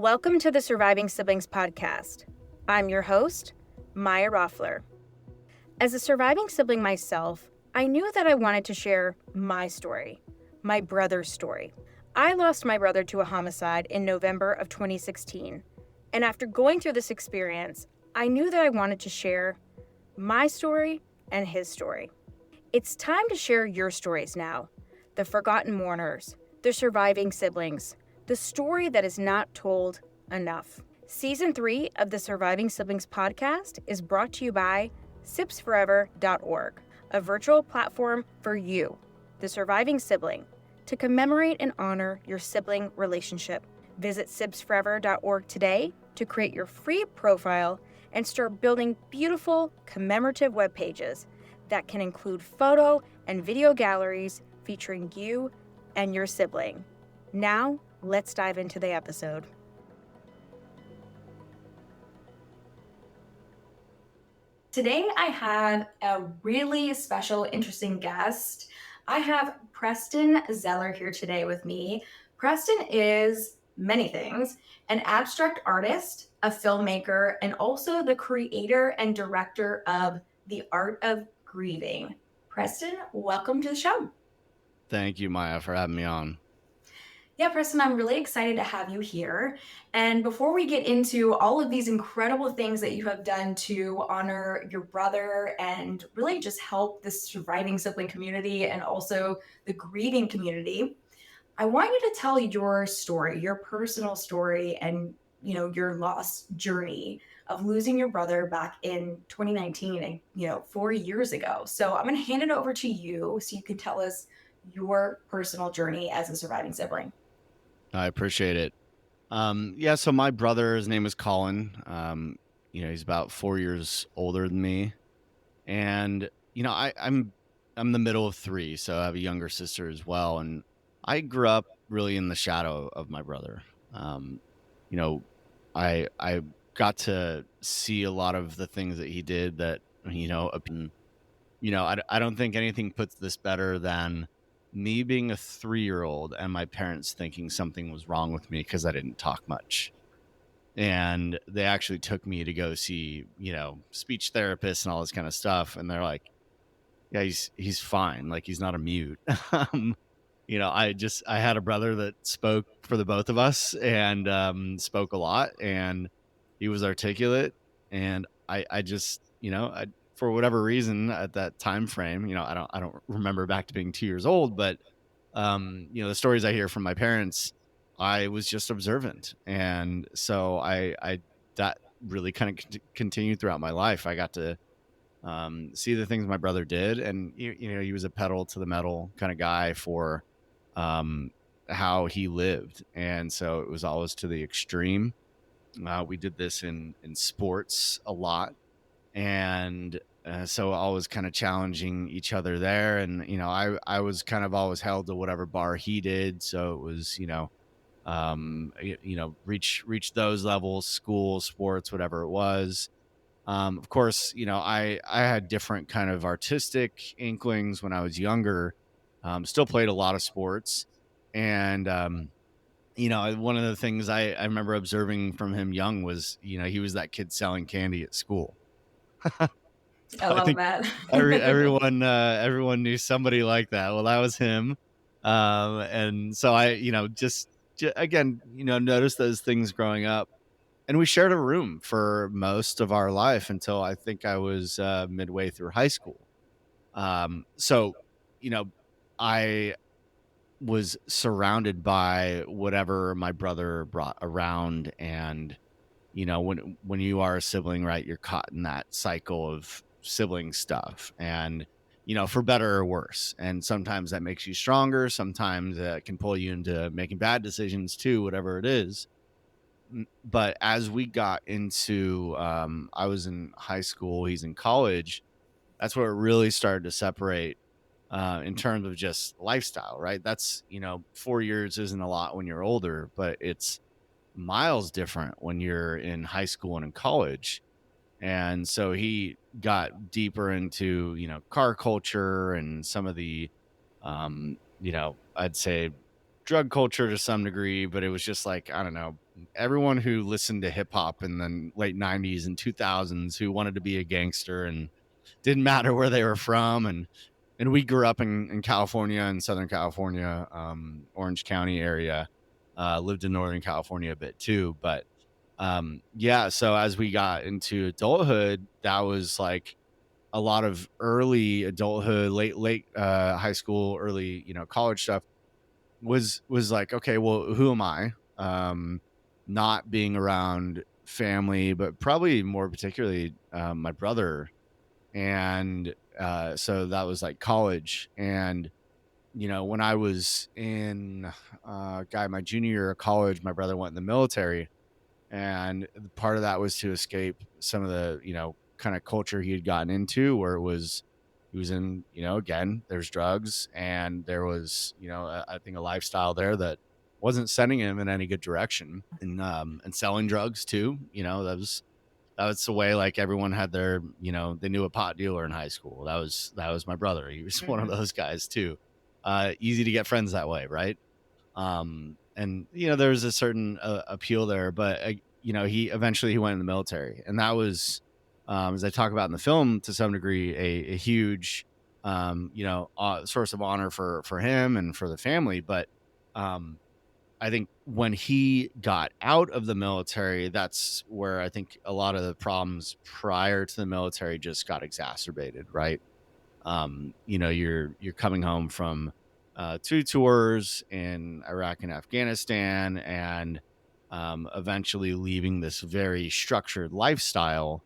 Welcome to the Surviving Siblings podcast. I'm your host, Maya Roffler. As a surviving sibling myself, I knew that I wanted to share my story, my brother's story. I lost my brother to a homicide in November of 2016, and after going through this experience, I knew that I wanted to share my story and his story. It's time to share your stories now. The forgotten mourners, the surviving siblings, the story that is not told enough. Season 3 of the Surviving Siblings podcast is brought to you by sipsforever.org, a virtual platform for you, the surviving sibling, to commemorate and honor your sibling relationship. Visit sipsforever.org today to create your free profile and start building beautiful commemorative web pages that can include photo and video galleries featuring you and your sibling. Now, let's dive into the episode. Today, I have a really special, interesting guest. I have Preston Zeller here today with me. Preston is many things: an abstract artist, a filmmaker, and also the creator and director of The Art of Grieving. Preston, welcome to the show. Thank you, Maya, for having me on. Yeah, Preston, I'm really excited to have you here. And before we get into all of these incredible things that you have done to honor your brother and really just help the surviving sibling community and also the grieving community, I want you to tell your story, your personal story, and your lost journey of losing your brother back in 2019 and 4 years ago. So I'm going to hand it over to you so you can tell us your personal journey as a surviving sibling. I appreciate it. So my brother, his name is Colin. He's about 4 years older than me, and I'm the middle of three, so I have a younger sister as well. And I grew up really in the shadow of my brother. I got to see a lot of the things that he did that I don't think anything puts this better than me being a 3-year-old and my parents thinking something was wrong with me because I didn't talk much. And they actually took me to go see, speech therapists and all this kind of stuff. And they're like, yeah, he's fine. Like, he's not a mute. I had a brother that spoke for the both of us and spoke a lot, and he was articulate. And I for whatever reason at that time frame, I don't remember back to being 2 years old, but the stories I hear from my parents, I was just observant. And so I that really kind of continued throughout my life. I got to see the things my brother did, and he was a pedal to the metal kind of guy for how he lived. And so it was always to the extreme. We did this in sports a lot, and so always kind of challenging each other there. And I was kind of always held to whatever bar he did, so it was reach those levels, school, sports, whatever it was. Of course, I had different kind of artistic inklings when I was younger. Still played a lot of sports, and one of the things I remember observing from him young was, he was that kid selling candy at school. I love that. Everyone knew somebody like that. Well, that was him. And so I, just again, noticed those things growing up. And we shared a room for most of our life until I think I was midway through high school. So I was surrounded by whatever my brother brought around. And, when you are a sibling, right, you're caught in that cycle of sibling stuff, and for better or worse. And sometimes that makes you stronger, sometimes it can pull you into making bad decisions too, whatever it is. But as we got into I was in high school, he's in college, that's where it really started to separate in terms of just lifestyle, right? That's 4 years isn't a lot when you're older, but it's miles different when you're in high school and in college. And so he got deeper into, car culture and some of the, I'd say drug culture to some degree, but it was just like, I don't know, everyone who listened to hip hop in the late 90s and 2000s who wanted to be a gangster and didn't matter where they were from. And we grew up in California, in Southern California, Orange County area, lived in Northern California a bit too. But yeah, so as we got into adulthood, that was like a lot of early adulthood, late high school, early, college stuff was like, okay, well, who am I? Not being around family, but probably more particularly my brother. And so that was like college. And, when I was in my junior year of college, my brother went in the military. And part of that was to escape some of the, kind of culture he had gotten into where he was in, again, there's drugs and there was, I think a lifestyle there that wasn't sending him in any good direction, and selling drugs too. That was the way, like, everyone had their, they knew a pot dealer in high school. That was my brother. He was one of those guys too. Easy to get friends that way. Right. And there was a certain appeal there, but he eventually he went in the military, and that was, as I talk about in the film, to some degree, a huge, source of honor for him and for the family. But I think when he got out of the military, that's where I think a lot of the problems prior to the military just got exacerbated, right? You're coming home from 2 tours in Iraq and Afghanistan, and eventually leaving this very structured lifestyle.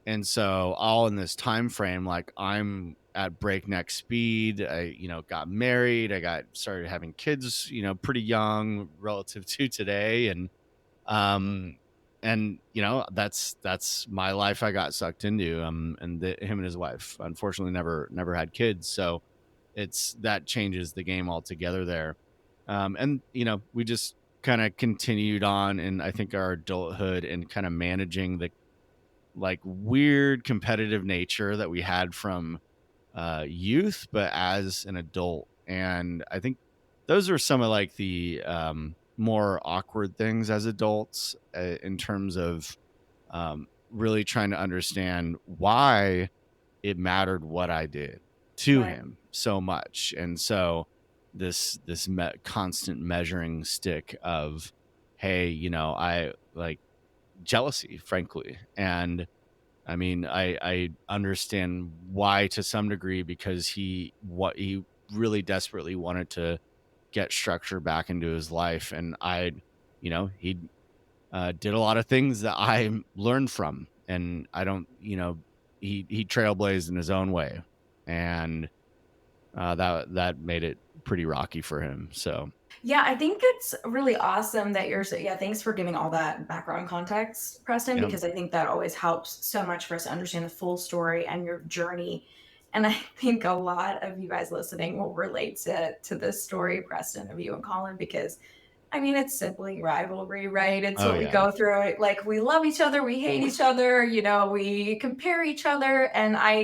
And so all in this time frame, like, I'm at breakneck speed. I, got married. I started having kids, pretty young relative to today. And that's my life I got sucked into. And him and his wife, unfortunately, never had kids. So that changes the game altogether there. And we just kind of continued on in, I think, our adulthood and kind of managing the, like, weird competitive nature that we had from youth, but as an adult. And I think those are some of, like, the more awkward things as adults, in terms of really trying to understand why it mattered what I did to him so much. And so this constant measuring stick of, hey, I like jealousy, frankly. And I mean, I understand why to some degree, because he really desperately wanted to get structure back into his life. And he did a lot of things that I learned from, and I don't, he trailblazed in his own way. And that made it pretty rocky for him. So Yeah, I think it's really awesome that yeah, thanks for giving all that background context, Preston, yeah. because I think that always helps so much for us to understand the full story and your journey. And I think a lot of you guys listening will relate to this story, Preston, of you and Colin, because I mean, it's sibling rivalry, right? It's Oh what we yeah. go through. Like, we love each other, we hate each other, we compare each other. And I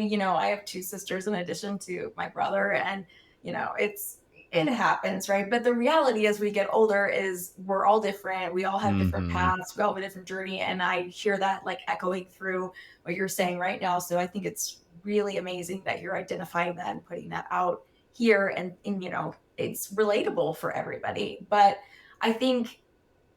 have 2 sisters in addition to my brother, and it happens, right? But the reality as we get older is we're all different. We all have different Mm-hmm. paths, we all have a different journey. And I hear that like echoing through what you're saying right now. So I think it's really amazing that you're identifying that and putting that out here, and it's relatable for everybody. But I think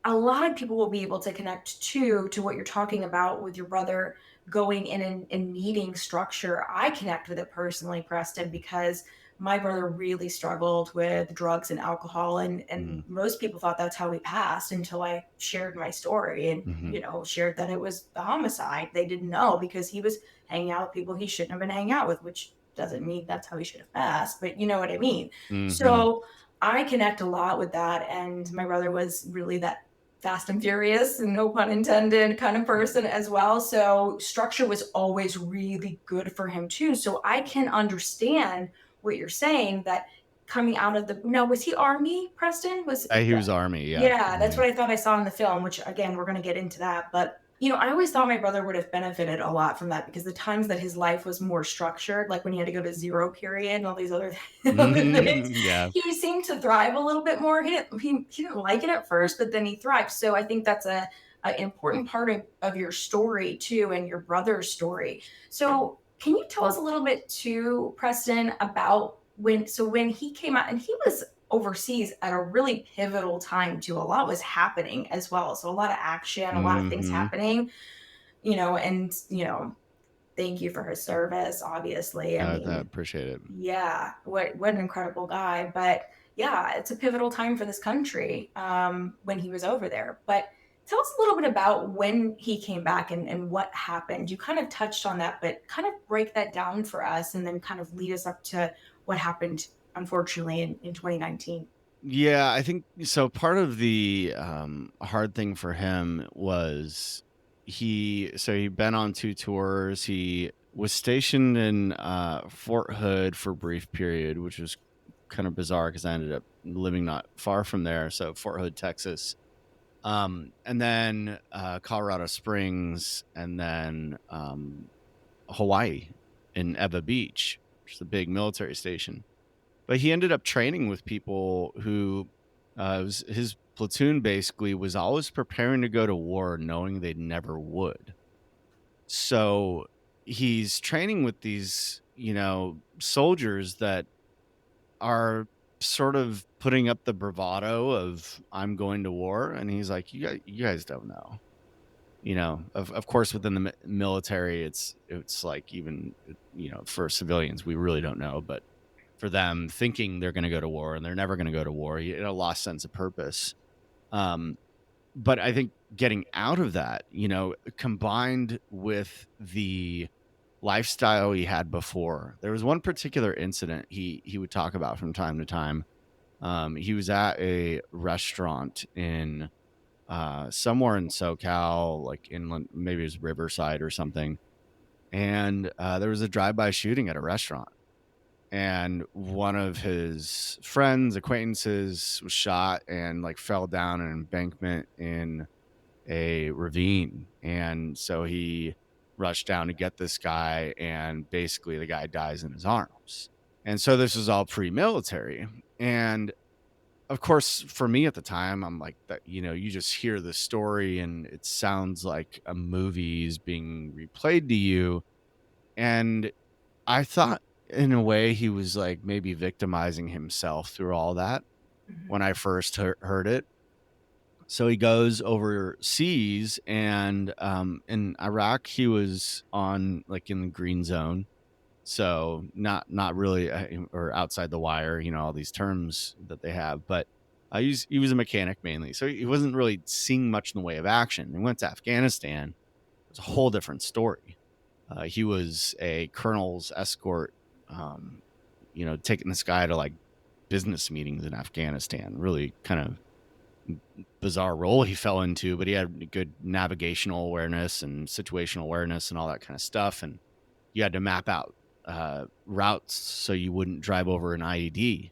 a lot of people will be able to connect to what you're talking about with your brother going in and needing structure. I connect with it personally, Preston, because my brother really struggled with drugs and alcohol, and most people thought that's how he passed until I shared my story and Mm-hmm. shared that it was the homicide. They didn't know because he was hanging out with people he shouldn't have been hanging out with, which doesn't mean that's how he should have passed, but you know what I mean. Mm-hmm. So I connect a lot with that, and my brother was really that fast and furious, and no pun intended, kind of person as well. So structure was always really good for him too. So I can understand what you're saying, that coming out of the, no, was he Army, Preston? Was He was Army, yeah. Yeah, that's Mm-hmm. what I thought I saw in the film, which again, we're going to get into that. But I always thought my brother would have benefited a lot from that, because the times that his life was more structured, like when he had to go to zero period and all these other, other things, Yeah. he seemed to thrive a little bit more. He didn't like it at first, but then he thrived. So I think that's an important part of your story too, and your brother's story. So can you tell us a little bit too, Preston, about when he came out, and he was overseas at a really pivotal time too. A lot was happening as well. So a lot of action, a lot of things Hmm. happening, and thank you for his service, obviously. I I mean, appreciate it. yeah, what an incredible guy. But yeah, it's a pivotal time for this country, when he was over there. But tell us a little bit about when he came back, and what happened. You kind of touched on that, but kind of break that down for us, and then kind of lead us up to what happened, unfortunately, in 2019. Yeah, I think so. Part of the hard thing for him was he'd been on 2 tours. He was stationed in Fort Hood for a brief period, which was kind of bizarre because I ended up living not far from there. So Fort Hood, Texas, and then Colorado Springs, and then Hawaii in Eva Beach, which is a big military station. But he ended up training with people who his platoon basically was always preparing to go to war, knowing they never would. So he's training with these, soldiers that are sort of putting up the bravado of "I'm going to war," and he's like, you guys don't know." Of course, within the military, it's like, even for civilians, we really don't know, but for them, thinking they're going to go to war and they're never going to go to war, a lost sense of purpose. But I think getting out of that, combined with the lifestyle he had before, there was one particular incident he would talk about from time to time. He was at a restaurant in somewhere in SoCal, like inland, maybe it was Riverside or something. And there was a drive-by shooting at a restaurant. And one of his friends, acquaintances, was shot and like fell down an embankment in a ravine. And so he rushed down to get this guy, and basically the guy dies in his arms. And so this was all pre-military. And of course, for me at the time, I'm like, that, you just hear the story and it sounds like a movie is being replayed to you. And I thought, in a way, he was like maybe victimizing himself through all that Mhm. when I first heard it. So he goes overseas, and in Iraq, he was on like in the green zone. So not really, or outside the wire, all these terms that they have. But he was a mechanic mainly, so he wasn't really seeing much in the way of action. He went to Afghanistan. It's a whole different story. He was a colonel's escort, taking this guy to like business meetings in Afghanistan. Really kind of bizarre role he fell into, but he had good navigational awareness and situational awareness and all that kind of stuff. And you had to map out routes so you wouldn't drive over an IED.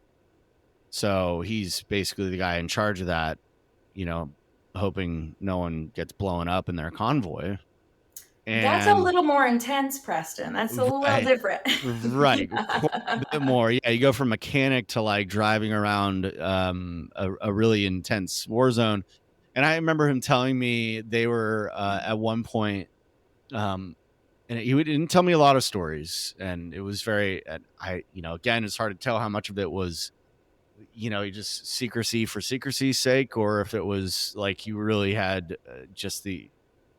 So he's basically the guy in charge of that, hoping no one gets blown up in their convoy. That's a And little more intense, Preston. That's a little right, different. right, quite a bit more. Yeah, you go from mechanic to like driving around a really intense war zone. And I remember him telling me they were at one point, um, and didn't tell me a lot of stories, and it was very, again, it's hard to tell how much of it was, just secrecy for secrecy's sake, or if it was like he really had just the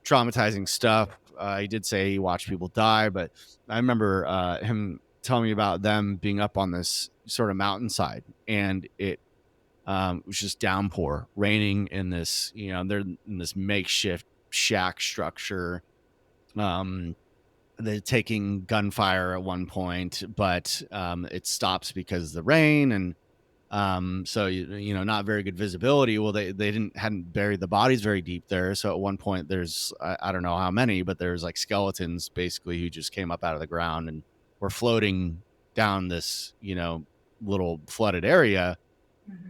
traumatizing stuff. He did say he watched people die, but I remember him telling me about them being up on this sort of mountainside, and it was just downpour, raining in this, they're in this makeshift shack structure. They're taking gunfire at one point, but it stops because of the rain, and so not very good visibility. Well, they hadn't buried the bodies very deep there, so at one point there's I don't know how many, but there's like skeletons basically who just came up out of the ground and were floating down this little flooded area.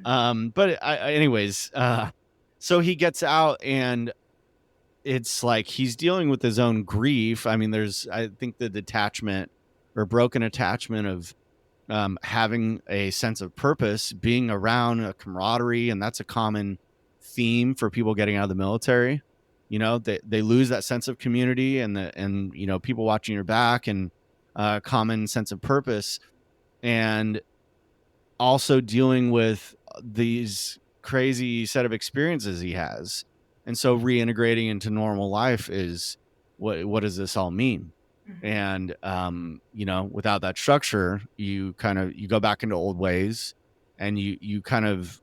Mhm. But anyways, so he gets out, and it's like he's dealing with his own grief. I mean, I think the detachment or broken attachment of having a sense of purpose, being around a camaraderie, and that's a common theme for people getting out of the military. They lose that sense of community and people watching your back and common sense of purpose, and also dealing with these crazy set of experiences he has. And so reintegrating into normal life is what does this all mean? And without that structure, you go back into old ways, and you kind of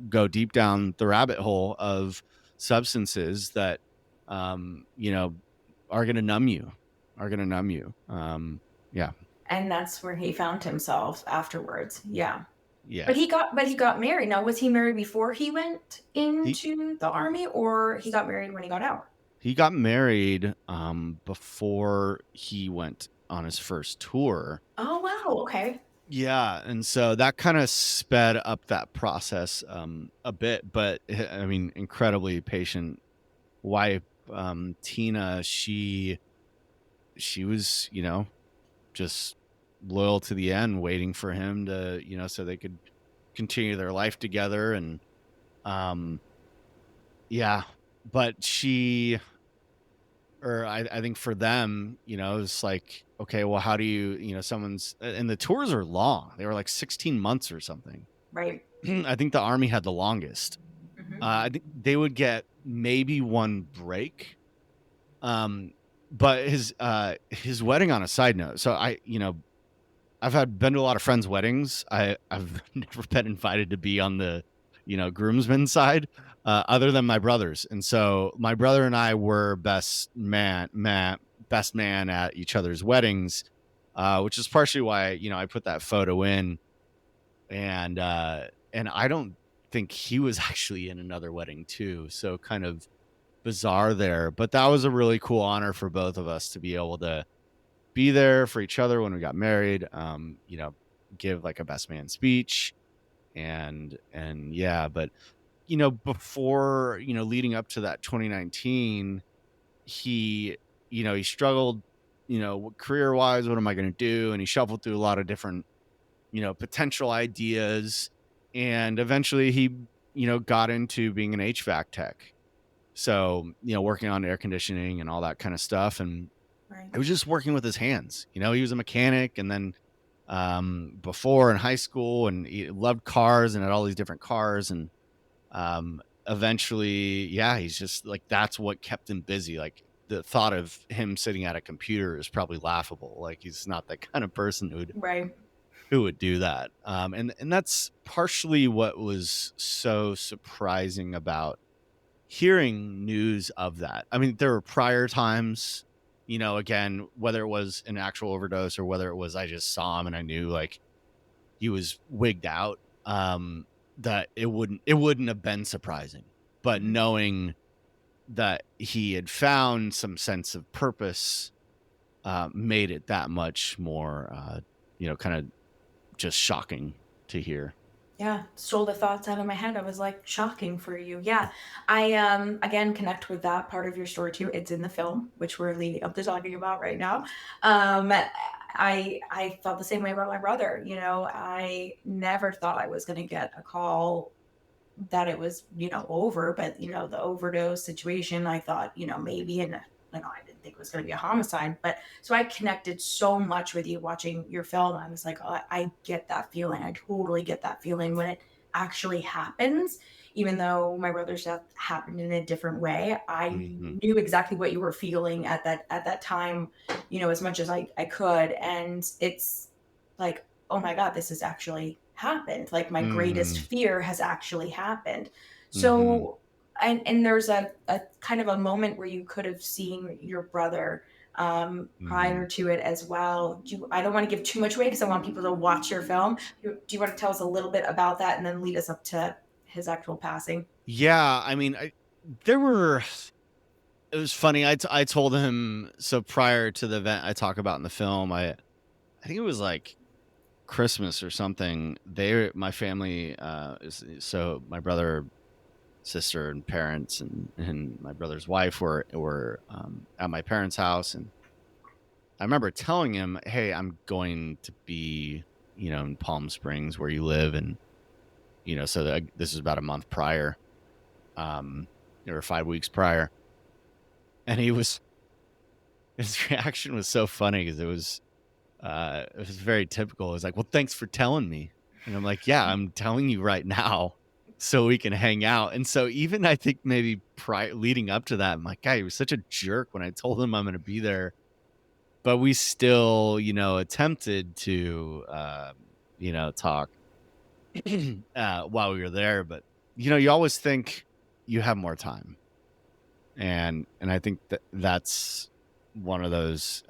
go deep down the rabbit hole of substances that are going to numb you. Yeah. And that's where he found himself afterwards. Yeah. Yeah. But he got married. Now, was he married before he went into the army, or he got married when he got out? He got married before he went on his first tour. Oh, wow. Okay. Yeah, and so that kind of sped up that process a bit, but I mean, incredibly patient wife. Tina, she was, just loyal to the end, waiting for him to, so they could continue their life together. And yeah, but I think for them, it's like, okay, well, how do you, and the tours are long. They were like 16 months or something. Right. I think the Army had the longest. I think they would get maybe one break. But his wedding, on a side note, so I've been to a lot of friends' weddings. I've never been invited to be on the, groomsmen side, other than my brothers. And so my brother and I were best man at each other's weddings, which is partially why, I put that photo in. And I don't think he was actually in another wedding too. So kind of bizarre there, but that was a really cool honor for both of us to be able to be there for each other when we got married, give like a best man speech and yeah, but before, leading up to that 2019, he struggled, career wise, what am I going to do? And he shuffled through a lot of different, potential ideas, and eventually he, got into being an HVAC tech. So, working on air conditioning and all that kind of stuff. And it was just working with his hands. He was a mechanic, and then before in high school, and he loved cars and had all these different cars. And eventually, yeah, he's just like, that's what kept him busy. Like, the thought of him sitting at a computer is probably laughable. Like, he's not that kind of person who would do that. And that's partially what was so surprising about hearing news of that. I mean, there were prior times, again, whether it was an actual overdose or whether it was I just saw him and I knew like he was wigged out, that it wouldn't have been surprising. But knowing that he had found some sense of purpose made it that much more, kind of just shocking to hear. Yeah, stole the thoughts out of my head. I was like, shocking for you. Yeah. I again connect with that part of your story too. It's in the film, which we're leading up to talking about right now. I felt the same way about my brother. I never thought I was gonna get a call that it was, over, but the overdose situation, I thought, maybe, and I didn't think it was going to be a homicide, but so I connected so much with you watching your film. I was like, oh, I get that feeling. I totally get that feeling when it actually happens, even though my brother's death happened in a different way. I knew exactly what you were feeling at that time, as much as I could. And it's like, oh my God, this has actually happened. Like, my greatest fear has actually happened. So, and there's a kind of a moment where you could have seen your brother prior to it as well. I don't want to give too much away because I want people to watch your film. Do you want to tell us a little bit about that and then lead us up to his actual passing? Yeah, I mean, it was funny. I told him, so prior to the event I talk about in the film, I think it was like Christmas or something. My family, so my brother sister and parents and my brother's wife were at my parents' house. And I remember telling him, hey, I'm going to be, in Palm Springs where you live. And, so this is about a month prior, or 5 weeks prior. And his reaction was so funny because it was very typical. It was like, well, thanks for telling me. And I'm like, yeah, I'm telling you right now so we can hang out. And so even I think maybe leading up to that, I'm like, God, he was such a jerk when I told him I'm going to be there. But we still, attempted to, talk while we were there. But, you always think you have more time. And I think that's one of those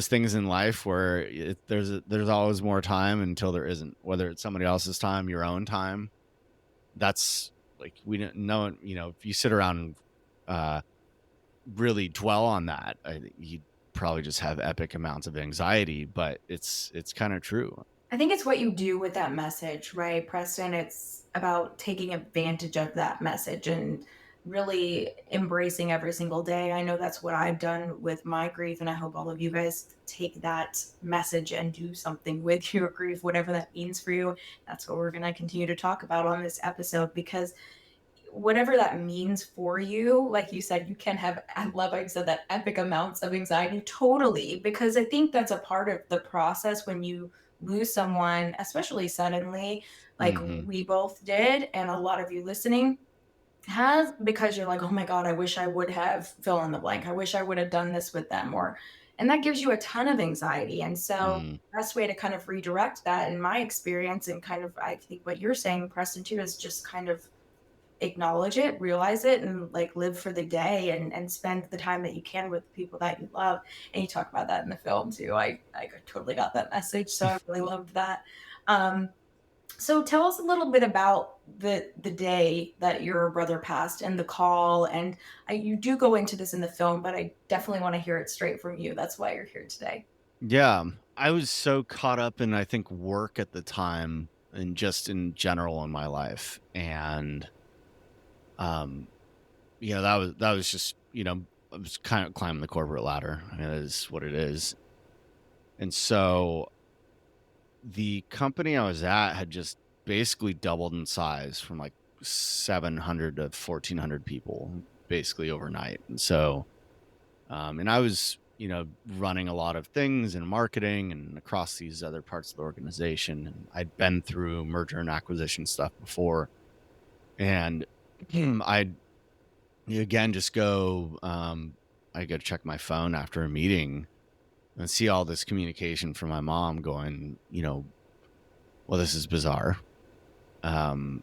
things in life where there's always more time until there isn't, whether it's somebody else's time, your own time. That's like, we don't know, if you sit around and really dwell on that, you'd probably just have epic amounts of anxiety, but it's kind of true. I think it's what you do with that message, right, Preston? It's about taking advantage of that message and really embracing every single day. I know that's what I've done with my grief, and I hope all of you guys take that message and do something with your grief, whatever that means for you. That's what we're going to continue to talk about on this episode, because whatever that means for you, like you said, you can have, I love how you said that, epic amounts of anxiety. Totally. Because I think that's a part of the process when you lose someone, especially suddenly, like we both did, and a lot of you listening have, because you're like, oh my God, I wish I would have fill in the blank. I wish I would have done this with them. And that gives you a ton of anxiety. And so the best way to kind of redirect that, in my experience, and kind of, I think what you're saying, Preston, too, is just kind of acknowledge it, realize it, and like live for the day, and spend the time that you can with people that you love. And you talk about that in the film too. I totally got that message, so I really loved that. So tell us a little bit about the day that your brother passed and the call. And you do go into this in the film, but I definitely want to hear it straight from you. That's why you're here today. Yeah, I was so caught up in, I think, work at the time and just in general in my life. And that was just, I was kind of climbing the corporate ladder. I mean, that is what it is. And so the company I was at had just basically doubled in size from like 700 to 1,400 people basically overnight. And so, and I was, running a lot of things in marketing and across these other parts of the organization. And I'd been through merger and acquisition stuff before. And I'd, again, just go, I go check my phone after a meeting and see all this communication from my mom going, well, this is bizarre. You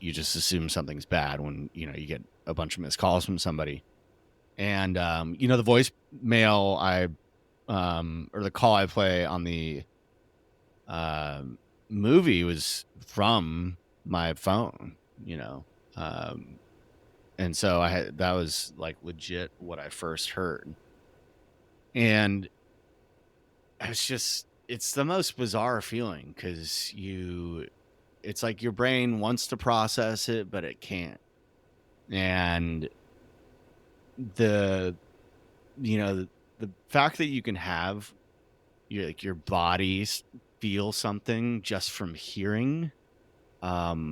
just assume something's bad when, you get a bunch of missed calls from somebody. And, the voicemail or the call I play on the movie was from my phone, and so that was like legit what I first heard. And it's the most bizarre feeling, because it's like your brain wants to process it, but it can't. And the fact that you can have your body feel something just from hearing a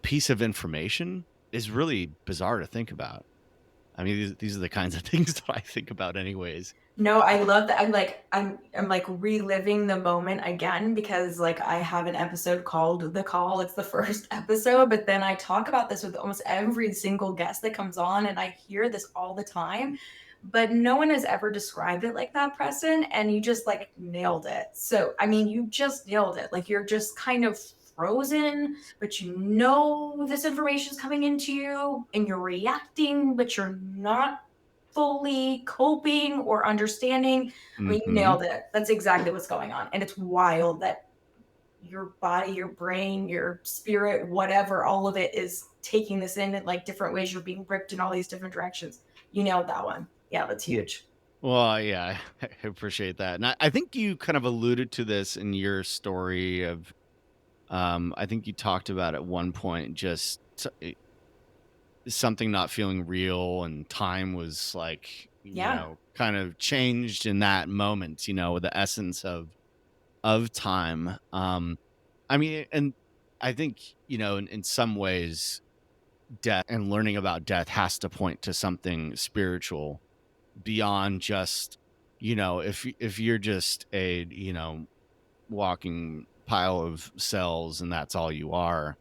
piece of information is really bizarre to think about. I mean, these are the kinds of things that I think about anyways. No, I love that. I'm like reliving the moment again, because like I have an episode called The Call. It's the first episode, but then I talk about this with almost every single guest that comes on, and I hear this all the time. But no one has ever described it like that, Preston, and you just like nailed it. So, I mean, you just nailed it. Like you're just kind of frozen, but this information is coming into you and you're reacting, but you're not fully coping or understanding. I mean, you nailed it. That's exactly what's going on. And it's wild that your body, your brain, your spirit, whatever, all of it is taking this in like different ways. You're being ripped in all these different directions. You nailed that one. Yeah, that's huge. Well, yeah, I appreciate that. And I think you kind of alluded to this in your story of I think you talked about at one point just something not feeling real, and time was like, Yeah. kind of changed in that moment, the essence of time. I mean, and I think, in some ways, death and learning about death has to point to something spiritual beyond just, if you're just a, walking pile of cells and that's all you are,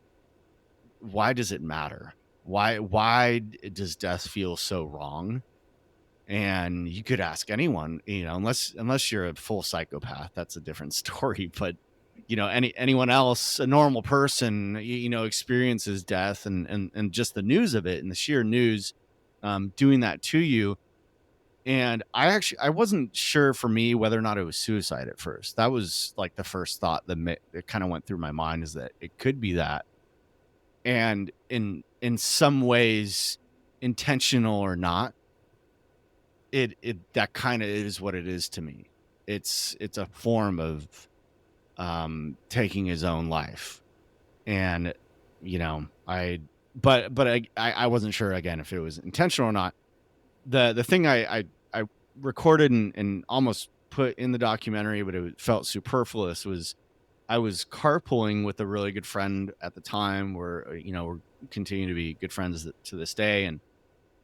why does it matter? Why does death feel so wrong? And you could ask anyone, unless you're a full psychopath, that's a different story. But anyone else, a normal person, experiences death, and just the news of it and the sheer news, doing that to you. And I wasn't sure for me whether or not it was suicide at first. That was like the first thought that kind of went through my mind, is that it could be that. And in some ways, intentional or not, it that kind of is what it is to me. It's a form of taking his own life. And I wasn't sure, again, if it was intentional or not. The thing I recorded and almost put in the documentary, but it felt superfluous, was I was carpooling with a really good friend at the time. We're continuing to be good friends to this day. And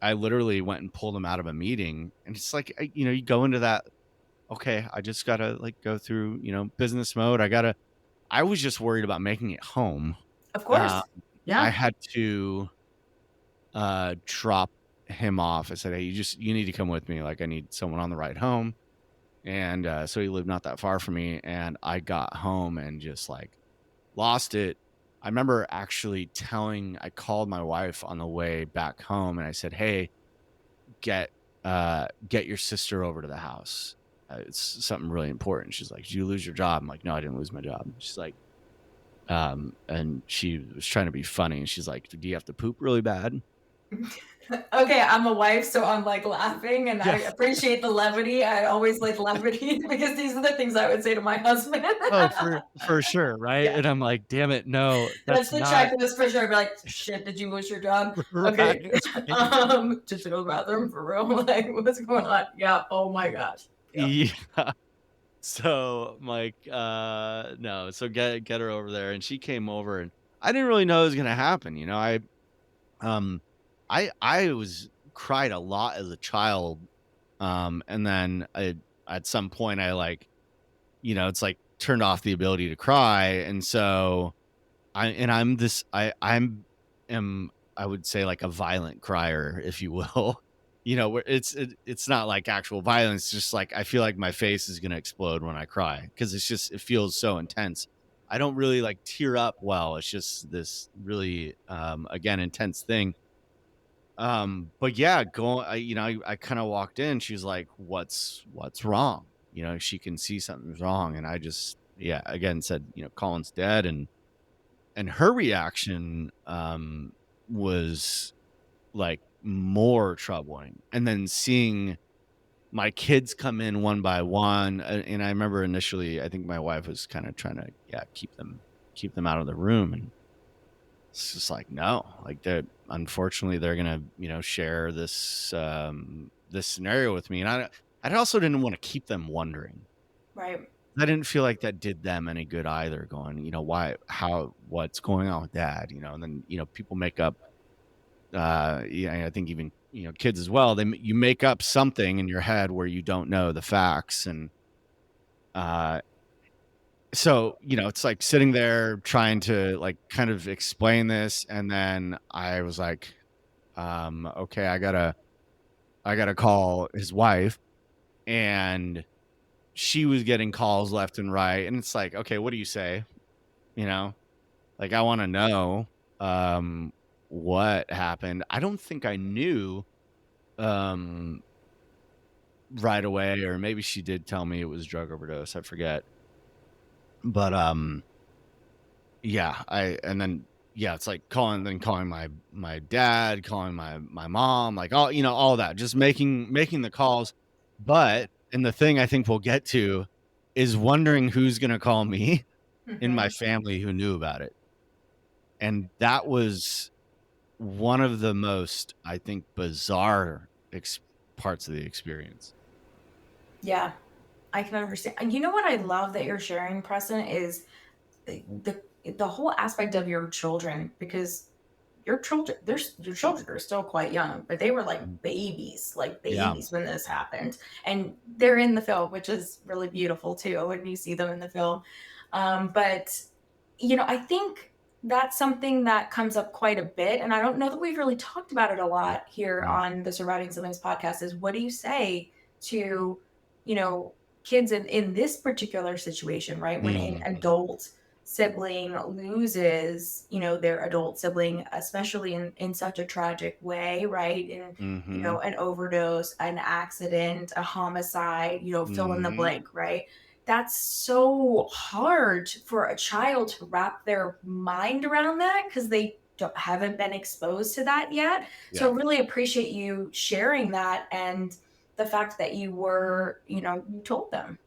I literally went and pulled him out of a meeting. And it's like, you go into that, okay, I just got to like go through, business mode. I was just worried about making it home. Of course. I Yeah. had to drop him off. I said, hey, you need to come with me. Like, I need someone on the ride home. And so he lived not that far from me. And I got home and just like lost it. I remember actually I called my wife on the way back home, and I said, hey, get your sister over to the house. It's something really important. She's like, did you lose your job? I'm like, no, I didn't lose my job. She's like, and she was trying to be funny. And she's like, do you have to poop really bad? Okay, I'm a wife, so I'm like laughing, and I appreciate the levity. I always like levity because these are the things I would say to my husband. Oh, for sure, right? Yeah. And I'm like, damn it, no, That's that's the not checklist for sure. I'd be like, shit, did you lose your job? Okay. right. Right. Just to go to the bathroom for real. Like, what's going on? Yeah. Oh my gosh. Yeah. Yeah. So I'm like, no. So get her over there, and she came over, and I didn't really know it was gonna happen. Um, I was cried a lot as a child, and then at some point I like, it's like turned off the ability to cry, and so I would say like a violent crier, if you will. Where it's not like actual violence, it's just like I feel like my face is gonna explode when I cry, because it feels so intense. I don't really like tear up well. It's just this really again intense thing. But yeah, I kind of walked in. She was like, what's wrong? She can see something's wrong. And I just, yeah, again said, Colin's dead. And her reaction was like more troubling. And then seeing my kids come in one by one. And I remember initially, I think my wife was kind of trying to, keep them out of the room. And it's just like, no, like unfortunately they're gonna share this this scenario with me. And I also didn't want to keep them wondering. Right. I didn't feel like that did them any good either, going, what's going on with dad, and then people make up I think even kids as well, you make up something in your head where you don't know the facts. And so it's like sitting there trying to like kind of explain this, and then I was like, okay, I gotta call his wife. And she was getting calls left and right, and it's like, okay, what do you say? Like, I want to know what happened. I don't think I knew right away, or maybe she did tell me it was drug overdose, I forget. But it's like calling my dad, calling my mom, like all that, just making the calls. And the thing I think we'll get to is wondering who's gonna call me. in my Mhm. family who knew about it. And that was one of the most, I think, bizarre parts of the experience. Yeah, I can understand. And you know what I love that you're sharing, Preston, is the whole aspect of your children, because your children are still quite young, but they were Mhm. like Yeah. babies when this happened, and they're in the film, which is really beautiful too when you see them in the film. But I think that's something that comes up quite a bit, and I don't know that we've really talked about it a lot here Mm. on the Surviving Siblings podcast. Is what do you say to you know kids in this particular situation, right? When an Mm. adult sibling loses, their adult sibling, especially in such a tragic way, right? In, Mhm. an overdose, an accident, a homicide, fill in the Mhm. blank, right? That's so hard for a child to wrap their mind around that because they haven't been exposed to that yet. So Yeah. I really appreciate you sharing that, and the fact that you told them,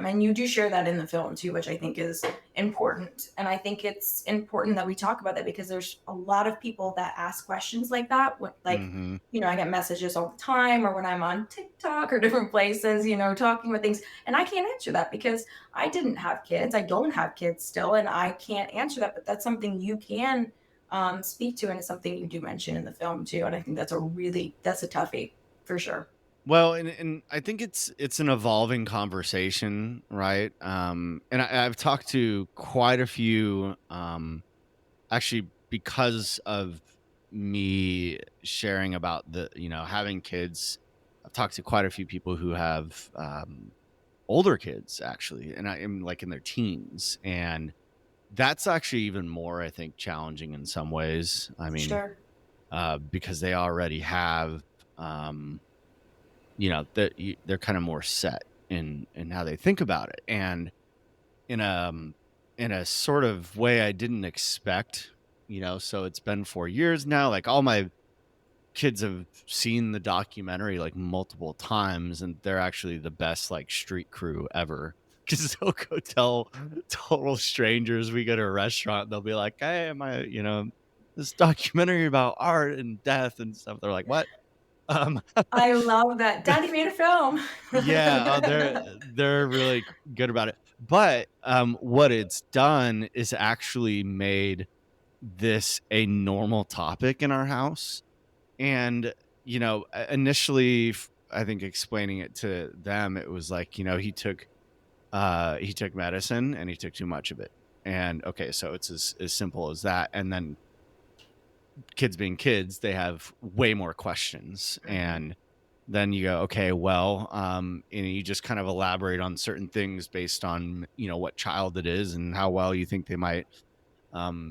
and you do share that in the film too, which I think is important. And I think it's important that we talk about that because there's a lot of people that ask questions like that. Mhm. I get messages all the time, or when I'm on TikTok or different places, talking about things, and I can't answer that because I didn't have kids. I don't have kids still, and I can't answer that. But that's something you can speak to, and it's something you do mention in the film too. And I think that's a toughie for sure. Well, and I think it's an evolving conversation, right? And I've talked to quite a few, actually, because of me sharing about having kids. I've talked to quite a few people who have older kids, actually, and I am like in their teens, and that's actually even more, I think, challenging in some ways. I mean, Sure. because they already have, um, they're kind of more set in how they think about it, and in a in a sort of way I didn't expect. So it's been 4 years now. Like, all my kids have seen the documentary like multiple times, and they're actually the best like street crew ever. Because they'll go tell total strangers. We go to a restaurant, they'll be like, "Hey, this documentary about art and death and stuff." They're like, "What?" Um, I love that. Daddy made a film. yeah, they're really good about it. But what it's done is actually made this a normal topic in our house. And, initially, I think explaining it to them, it was like, he took medicine and he took too much of it. And okay, so it's as simple as that. And then kids being kids, they have way more questions. Mhm. And then you go, okay, well, and you just kind of elaborate on certain things based on, what child it is and how well you think they might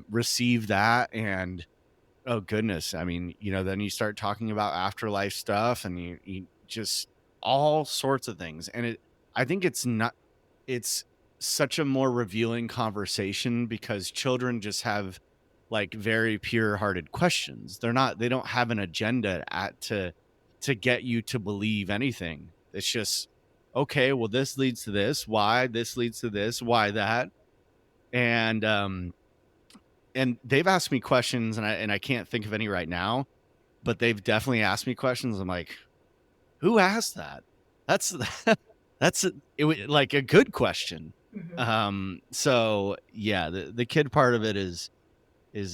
receive that. And oh goodness. I mean, then you start talking about afterlife stuff, and you just all sorts of things. And I think it's such a more revealing conversation because children just have like very pure hearted questions. They don't have an agenda to get you to believe anything. It's just, okay, well, this leads to this. Why? This leads to this. Why that? And, and they've asked me questions, and I can't think of any right now, but they've definitely asked me questions. I'm like, who asked that? That's like a good question. Mhm. So yeah, the kid part of it is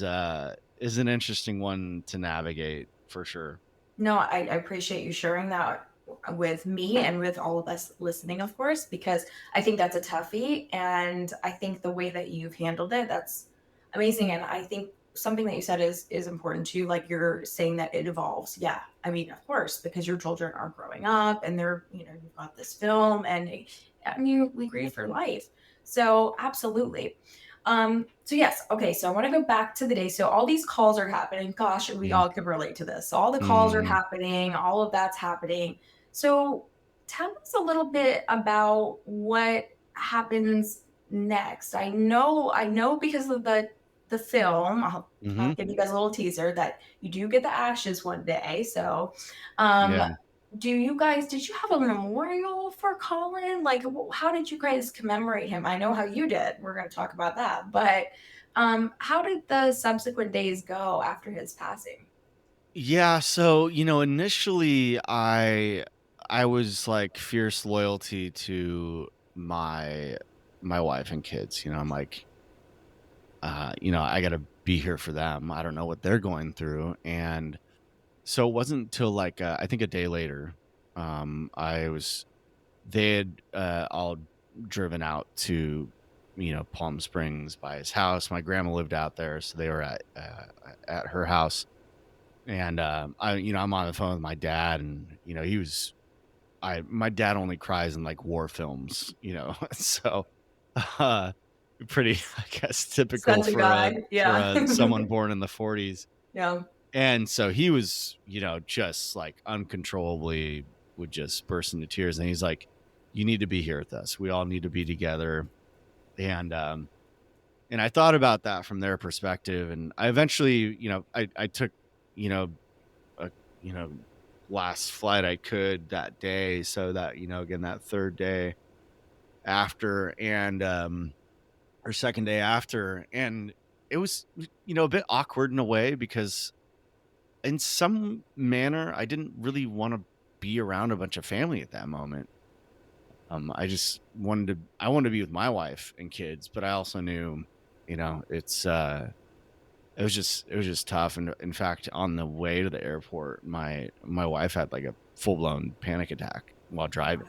an interesting one to navigate for sure. No, I appreciate you sharing that with me and with all of us listening, of course, because I think that's a toughie. And I think the way that you've handled it, that's amazing. And I think something that you said is important too. Like you're saying that it evolves. Yeah. I mean, of course, because your children are growing up and you've got this film and we grieve for life. So absolutely. So yes, okay, so I want to go back to the day. So all these calls are happening. Gosh, we Mm. all can relate to this. So all the calls are Mm. happening, all of that's happening. So tell us a little bit about what happens next. I know because of the film, I'll Hmm. give you guys a little teaser that you do get the ashes one day. So um Yeah. did you have a memorial for Colin? Like, how did you guys commemorate him? I know how you did. We're going to talk about that. But how did the subsequent days go after his passing? Yeah, so initially I was like fierce loyalty to my my wife and kids. I'm like, I got to be here for them. I don't know what they're going through. And so it wasn't until like I think a day later, I was they had all driven out to Palm Springs by his house. My grandma lived out there, so they were at her house. And I'm on the phone with my dad, and he was my dad only cries in like war films, so uh pretty, I guess, typical Sons of for God. Yeah. a someone born in the 40s. Yeah. And so he was, just like uncontrollably would just burst into tears. And he's like, you need to be here with us. We all need to be together. And I thought about that from their perspective. And I eventually, I took, a, last flight I could that day. So that, again, that third day after and, or second day after. And it was, a bit awkward in a way because in some manner, I didn't really want to be around a bunch of family at that moment. I just I wanted to be with my wife and kids, but I also knew, it was just tough. And in fact, on the way to the airport, my wife had like a full blown panic attack while driving,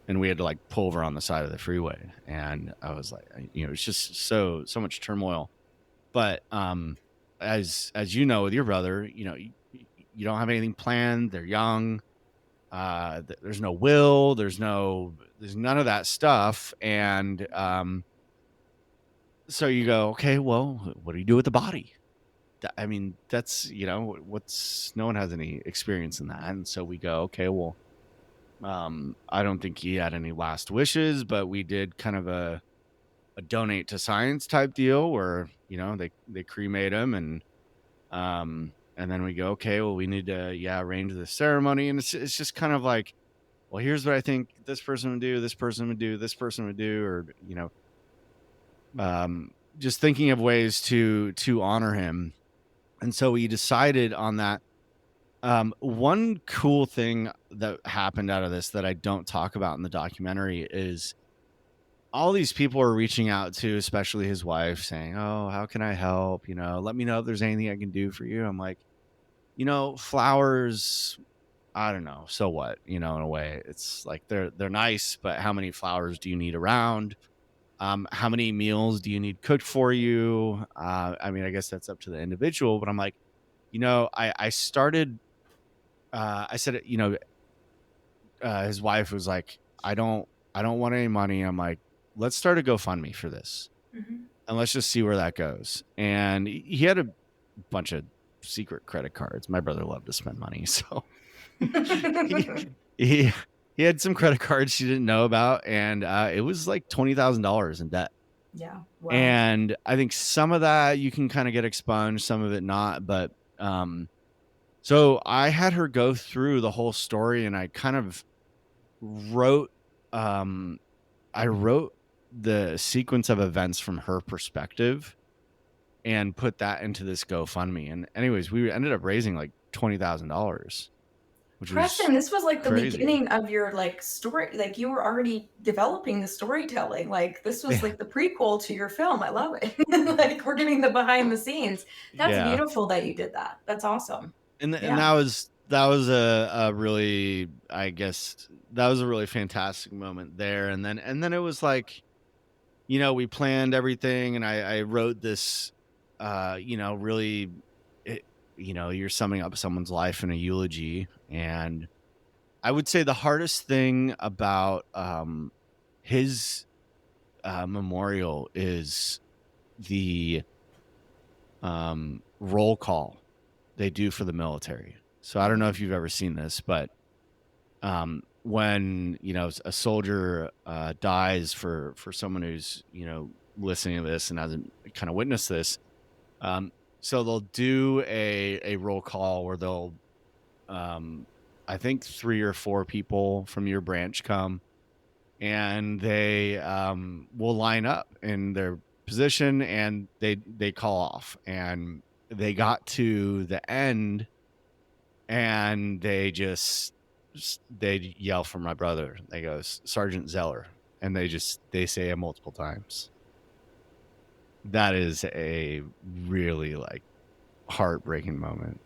and we had to like pull over on the side of the freeway. And I was like, it's just so much turmoil. But as you know, with your brother, you don't have anything planned. They're young. There's no will. There's none of that stuff. And so you go, okay, well, what do you do with the body? I mean, that's no one has any experience in that. And so we go, okay, well, I don't think he had any last wishes, but we did kind of a donate to science type deal where they cremate him. And then we go, okay, well, we need to arrange the ceremony. And it's just kind of like, well, here's what I think this person would do, this person would do, this person would do, or just thinking of ways to honor him. And so we decided on that. One cool thing that happened out of this that I don't talk about in the documentary is all these people are reaching out to, especially his wife, saying, oh, how can I help? Let me know if there's anything I can do for you. I'm like, flowers, I don't know. So what, in a way, it's like, they're nice, but how many flowers do you need around? How many meals do you need cooked for you? I mean, I guess that's up to the individual, but I'm like, I started, I said, his wife was like, I don't want any money. I'm like, let's start a GoFundMe for this. Mm-hmm. And let's just see where that goes. And he had a bunch of secret credit cards. My brother loved to spend money. So he had some credit cards she didn't know about. And it was like $20,000 in debt. Yeah. Wow. And I think some of that you can kind of get expunged, some of it not. But so I had her go through the whole story, and I kind of wrote the sequence of events from her perspective and put that into this GoFundMe. And anyways, we ended up raising like $20,000. Preston, this was like the beginning of your like story. Like you were already developing the storytelling. Like this was like the prequel to your film. I love it. Like we're getting the behind the scenes. That's beautiful that you did that. That's awesome. And that was a really, I guess that was a really fantastic moment there. And then it was like, we planned everything, and I wrote this, really, you're summing up someone's life in a eulogy. And I would say the hardest thing about his memorial is the roll call they do for the military. So I don't know if you've ever seen this, but when a soldier dies, for someone who's listening to this and hasn't kind of witnessed this, so they'll do a roll call where they'll I think 3 or 4 people from your branch come, and they will line up in their position, and they call off, and they got to the end, and they yell for my brother. They go, Sergeant Zeller, and they say it multiple times. That is a really like heartbreaking moment.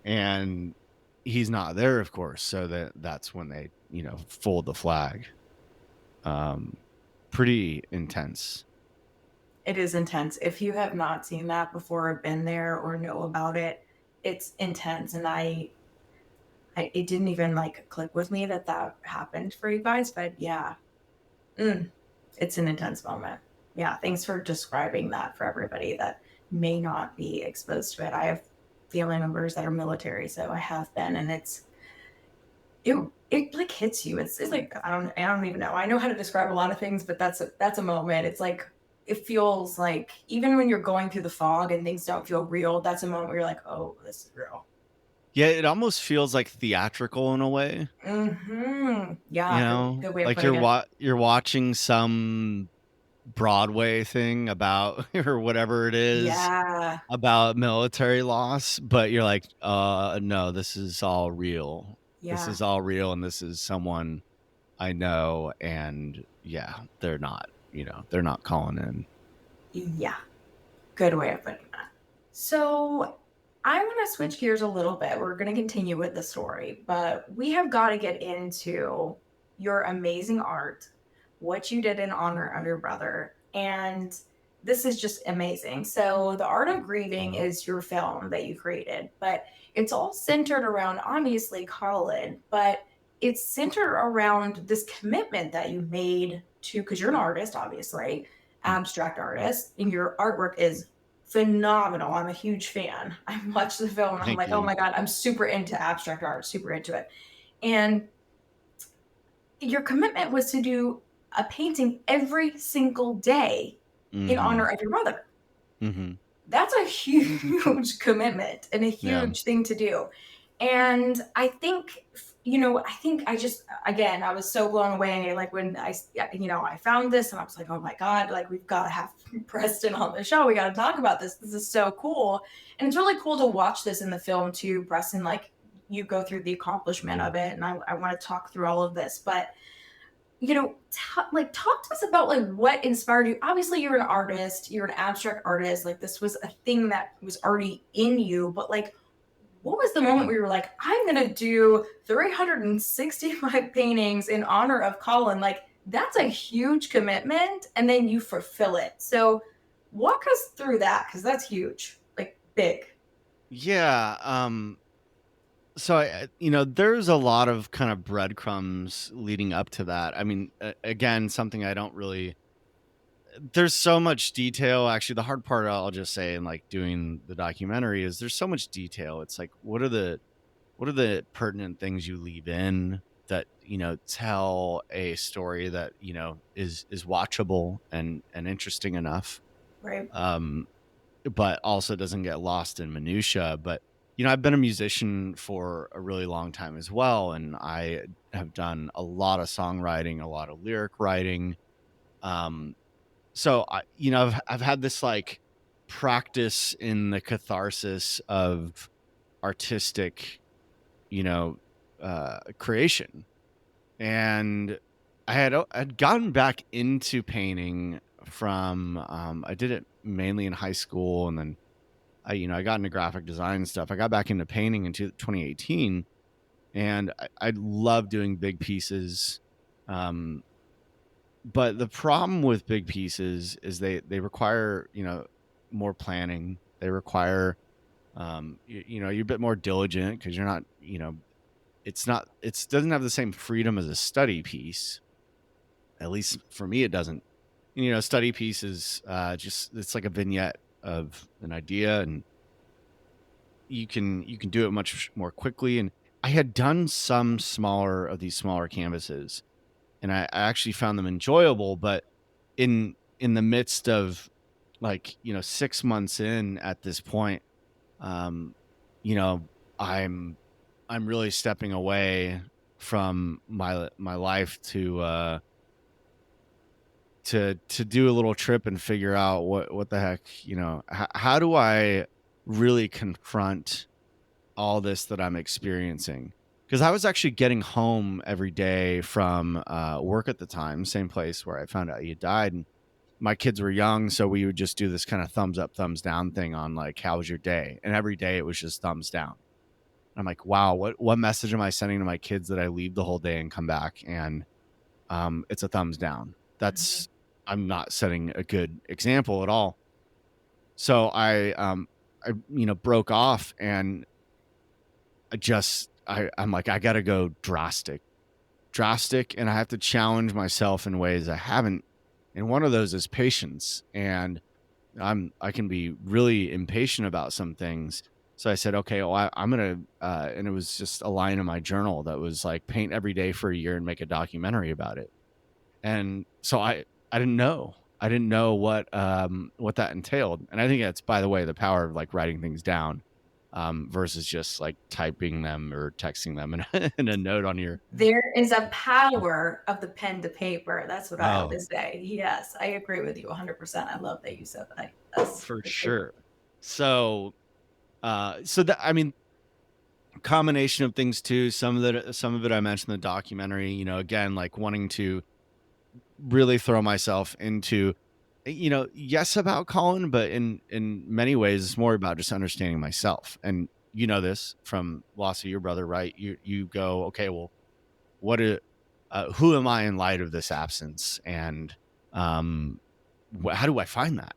And he's not there, of course, so that's when they, fold the flag. Pretty intense. It is intense. If you have not seen that before or been there or know about it, it's intense. And it didn't even like click with me that happened for you guys, but yeah, it's an intense moment. Yeah, thanks for describing that for everybody that may not be exposed to it. I have family members that are military, so I have been, and it like hits you. It's like I don't even know. I know how to describe a lot of things, but that's a moment. It's like it feels like even when you're going through the fog and things don't feel real, that's a moment where you're like, oh, this is real. Yeah, it almost feels like theatrical in a way. Yeah, good way of like putting it. You're watching some Broadway thing about or whatever it is Yeah, about military loss, but you're like, no, this is all real. This yeah, is all real, and this is someone I know, and yeah, they're not calling in. yeah. Good way of putting that. So I want to switch gears a little bit. We're going to continue with the story, but we have got to get into your amazing art, what you did in honor of your brother. And this is just amazing. So, The Art of Grieving is your film that you created, but it's all centered around obviously Colin, but it's centered around this commitment that you made to, because you're an artist, obviously, abstract artist, and your artwork is phenomenal. I'm a huge fan. I watched the film and I'm Thank like, oh you. my God, I'm super into abstract art, super into it. And your commitment was to do a painting every single day in Mm-hmm. honor of your brother. Mm-hmm. That's a huge commitment and a Yeah. huge thing to do. And I think, I just, again, I was so blown away. Like when I found this and I was like, oh my God, like we've got to have Preston on the show. We got to talk about this. This is so cool. And it's really cool to watch this in the film too, Preston, like you go through the accomplishment of it. And I want to talk through all of this, but talk to us about like what inspired you. Obviously you're an artist, you're an abstract artist, like this was a thing that was already in you, but like what was the moment where you were like, I'm gonna do 365 paintings in honor of Colin? Like that's a huge commitment, and then you fulfill it. So walk us through that, because that's huge, like big. Yeah. So there's a lot of kind of breadcrumbs leading up to that. I mean, again, something I don't really. There's so much detail. Actually, the hard part, I'll just say, in like doing the documentary, is there's so much detail. It's like, what are the pertinent things you leave in that tell a story that is watchable and interesting enough, Right. but also doesn't get lost in minutia. But I've been a musician for a really long time as well, and I have done a lot of songwriting, a lot of lyric writing. So I've had this like practice in the catharsis of artistic, creation. And I'd gotten back into painting from I did it mainly in high school, and then I got into graphic design and stuff. I got back into painting in 2018, and I love doing big pieces. But the problem with big pieces is they require more planning. They require you're a bit more diligent, because you're not it doesn't have the same freedom as a study piece. At least for me, it doesn't. Study piece is just, it's like a vignette of an idea, and you can do it much more quickly. And I had done some smaller canvases, and I actually found them enjoyable. But in the midst of 6 months in at this point, I'm I'm really stepping away from my life to do a little trip and figure out what the heck, how do I really confront all this that I'm experiencing? Because I was actually getting home every day from work at the time, same place where I found out he had died. And my kids were young, so we would just do this kind of thumbs up, thumbs down thing on like, how was your day? And every day it was just thumbs down. I'm like, wow, what message am I sending to my kids that I leave the whole day and come back and it's a thumbs down? That's I'm not setting a good example at all. So I broke off, and I'm like, I gotta go drastic, and I have to challenge myself in ways I haven't. And one of those is patience. And I can be really impatient about some things. So I said, okay, well, I'm going to, and it was just a line in my journal that was like, paint every day for a year and make a documentary about it. And so I didn't know what that entailed. And I think that's, by the way, the power of like writing things down versus just like typing them or texting them in a note on your. There is a power of the pen to paper. That's what I always say. Yes, I agree with you 100%. I love that you said that. Yes, for sure. So that, I mean, combination of things too. Some of it I mentioned in the documentary, again, like wanting to really throw myself into, yes, about Colin, but in many ways it's more about just understanding myself. And this from loss of your brother, right? You go, okay, well, who am I in light of this absence? And how do I find that?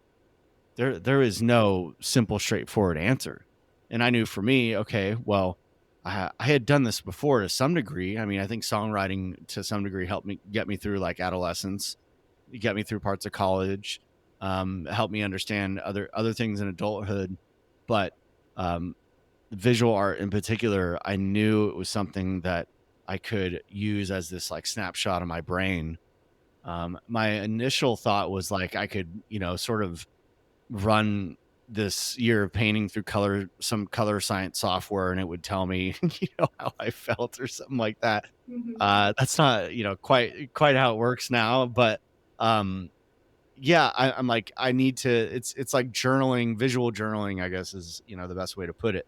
There is no simple, straightforward answer. And I knew for me, okay, well, I had done this before to some degree. I mean, I think songwriting to some degree helped me get me through like adolescence, get me through parts of college, helped me understand other things in adulthood. But visual art in particular, I knew it was something that I could use as this like snapshot of my brain. My initial thought was like I could, sort of run this year of painting through some color science software, and it would tell me, how I felt or something like that. That's not, quite how it works now, but yeah, I'm like, I need to, it's like journaling, visual journaling, I guess is, the best way to put it.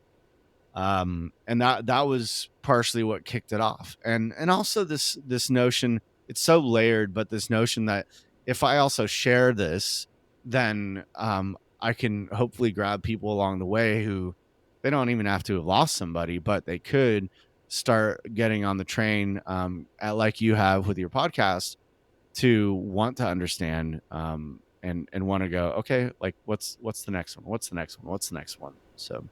And that was partially what kicked it off. And also this notion, it's so layered, but this notion that if I also share this, then I can hopefully grab people along the way who they don't even have to have lost somebody, but they could start getting on the train like you have with your podcast, to want to understand and want to go, okay, like what's the next one? What's the next one? What's the next one? So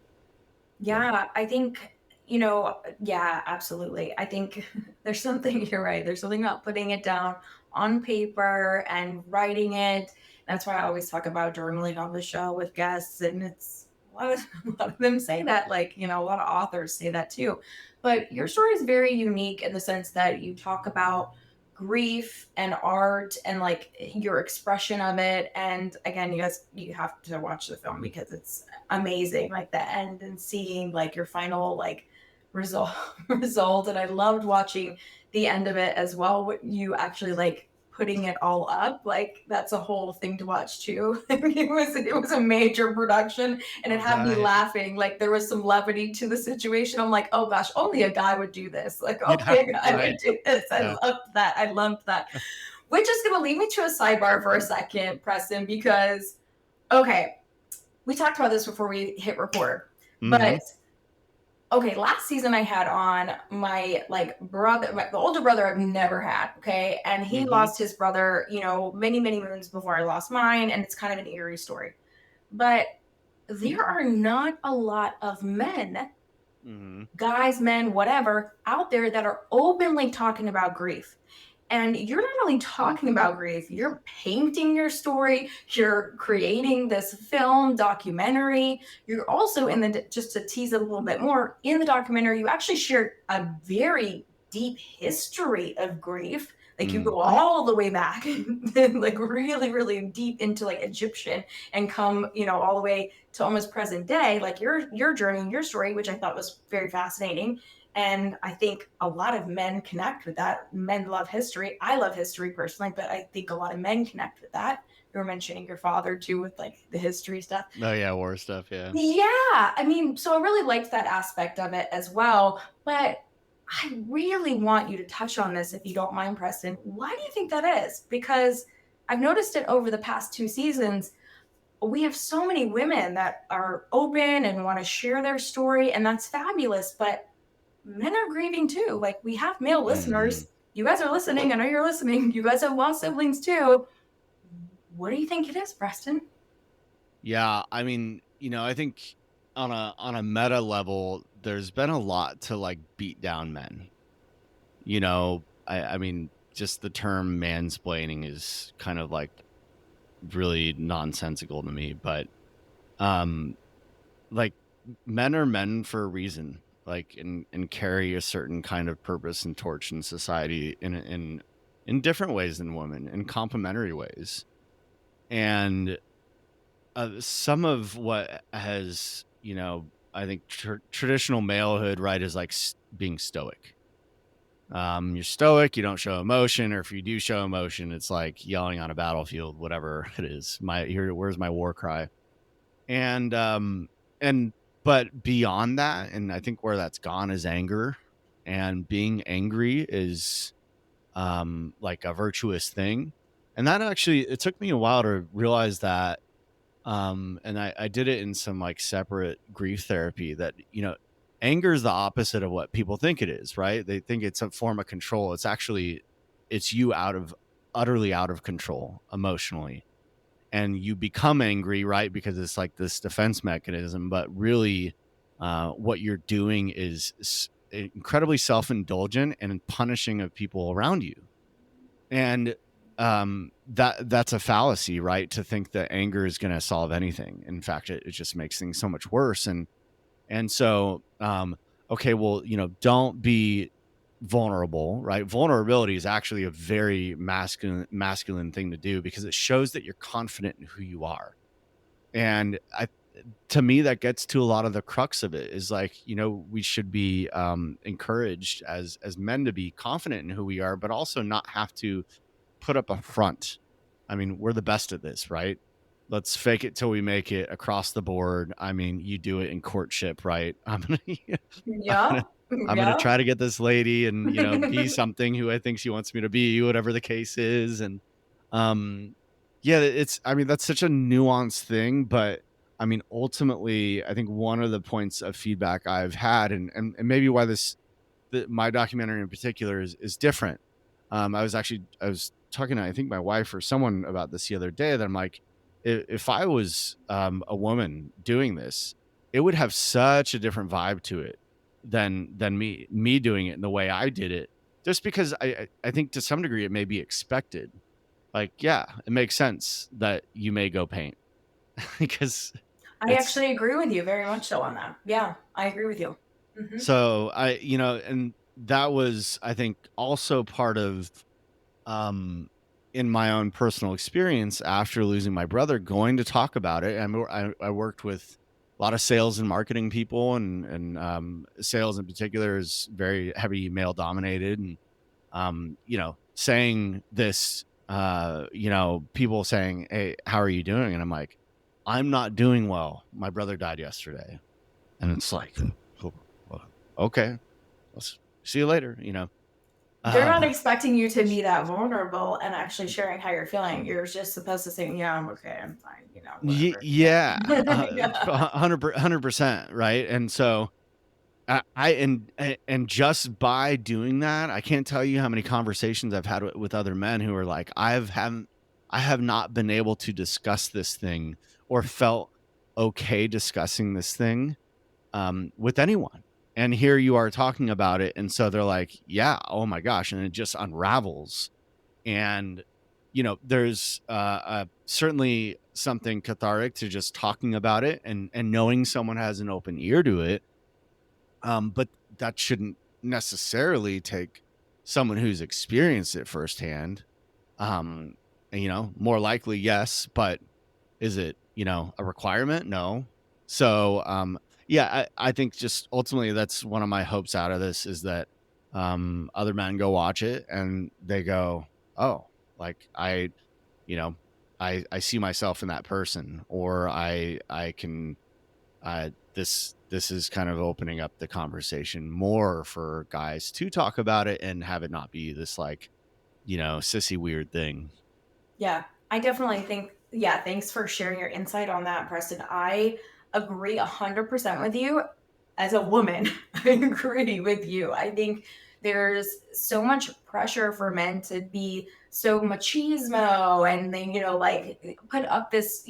yeah, I think, yeah, absolutely. I think there's something, you're right. There's something about putting it down on paper and writing it. That's why I always talk about journaling on the show with guests. And it's a lot of them say that, like, a lot of authors say that too. But your story is very unique in the sense that you talk about grief and art and like your expression of it. And again, you have to watch the film because it's amazing, like the end and seeing like your final like result result. And I loved watching the end of it as well, what you actually like putting it all up, like that's a whole thing to watch too. It was a major production, and it had me laughing. Like there was some levity to the situation. I'm like, oh gosh, only a guy would do this. Like only a guy would do this. I loved that. Which is going to lead me to a sidebar for a second, Preston, because okay, we talked about this before we hit record, but okay, last season I had on my like brother, the older brother I've never had. Okay. And he lost his brother, many, many moons before I lost mine. And it's kind of an eerie story. But there are not a lot of men, guys, men, whatever, out there that are openly talking about grief. And you're not only talking about grief, you're painting your story, you're creating this film documentary. You're also just to tease it a little bit more, in the documentary, you actually share a very deep history of grief. Like you go all the way back and like really, really deep into like Egyptian and come, all the way to almost present day, like your journey, your story, which I thought was very fascinating. And I think a lot of men connect with that. Men love history. I love history personally, but I think a lot of men connect with that. You were mentioning your father too with like the history stuff. Oh yeah, war stuff. Yeah. Yeah, I mean, so I really liked that aspect of it as well. But I really want you to touch on this if you don't mind, Preston. Why do you think that is? Because I've noticed it over the past 2 seasons. We have so many women that are open and want to share their story, and that's fabulous. But men are grieving too. Like, we have male listeners. You guys are listening. I know you're listening. You guys have lost siblings too. What do you think it is, Preston? Yeah, I mean, I think on a meta level, there's been a lot to like beat down men. I mean, just the term mansplaining is kind of like really nonsensical to me, but like men are men for a reason, like and carry a certain kind of purpose and torch in society in different ways than women, in complementary ways. And some of what has, I think traditional malehood, right, is like being stoic. You're stoic, you don't show emotion, or if you do show emotion, it's like yelling on a battlefield, whatever it is. Where's my war cry? And but beyond that, and I think where that's gone is anger, and being angry is like a virtuous thing. And that actually, it took me a while to realize that. And I did it in some like separate grief therapy, that anger is the opposite of what people think it is, right? They think it's a form of control. It's you utterly out of control emotionally, and you become angry, right, because it's like this defense mechanism. But really, what you're doing is incredibly self-indulgent and punishing of people around you. And that's a fallacy, right, to think that anger is going to solve anything. In fact, it just makes things so much worse. And so okay, well, don't be vulnerable, right? Vulnerability is actually a very masculine thing to do, because it shows that you're confident in who you are. And to me, that gets to a lot of the crux of it, is like, we should be encouraged as men to be confident in who we are, but also not have to put up a front. I mean, we're the best at this, right? Let's fake it till we make it across the board. I mean, you do it in courtship, right? I'm Yeah. gonna try to get this lady and be something who I think she wants me to be, whatever the case is. And yeah, I mean, that's such a nuanced thing, but I mean, ultimately, I think one of the points of feedback I've had, and maybe why my documentary in particular is different. I was talking to, I think, my wife or someone about this the other day, that I'm like, if I was a woman doing this, it would have such a different vibe to it than me doing it in the way I did it. Just because I think to some degree it may be expected. Like, yeah, it makes sense that you may go paint because I actually agree with you very much so on that. Yeah, I agree with you. Mm-hmm. So and that was, I think, also part of in my own personal experience after losing my brother, going to talk about it. I worked with a lot of sales and marketing people, and sales in particular is very heavy male dominated. And saying this, people saying, "Hey, how are you doing?" And I'm like, "I'm not doing well. My brother died yesterday." And it's like, okay, I'll see you later. They're not expecting you to be that vulnerable and actually sharing how you're feeling. You're just supposed to say, "Yeah, I'm okay. I'm fine." Whatever. Yeah, 100%, right? And so and just by doing that, I can't tell you how many conversations I've had with other men who are like, I have not been able to discuss this thing or felt okay discussing this thing with anyone. And here you are talking about it. And so they're like, yeah, oh my gosh. And it just unravels. And, there's certainly something cathartic to just talking about it and knowing someone has an open ear to it. But that shouldn't necessarily take someone who's experienced it firsthand. More likely, yes. But is it, a requirement? No. So, Yeah, I think just ultimately that's one of my hopes out of this is that other men go watch it and they go, oh, like you know, I see myself in that person, or I can this is kind of opening up the conversation more for guys to talk about it and have it not be this like, sissy weird thing. Yeah, I definitely think, yeah, thanks for sharing your insight on that, Preston. I agree 100% with you. As a woman, I agree with you. I think there's so much pressure for men to be so machismo and they, like put up this,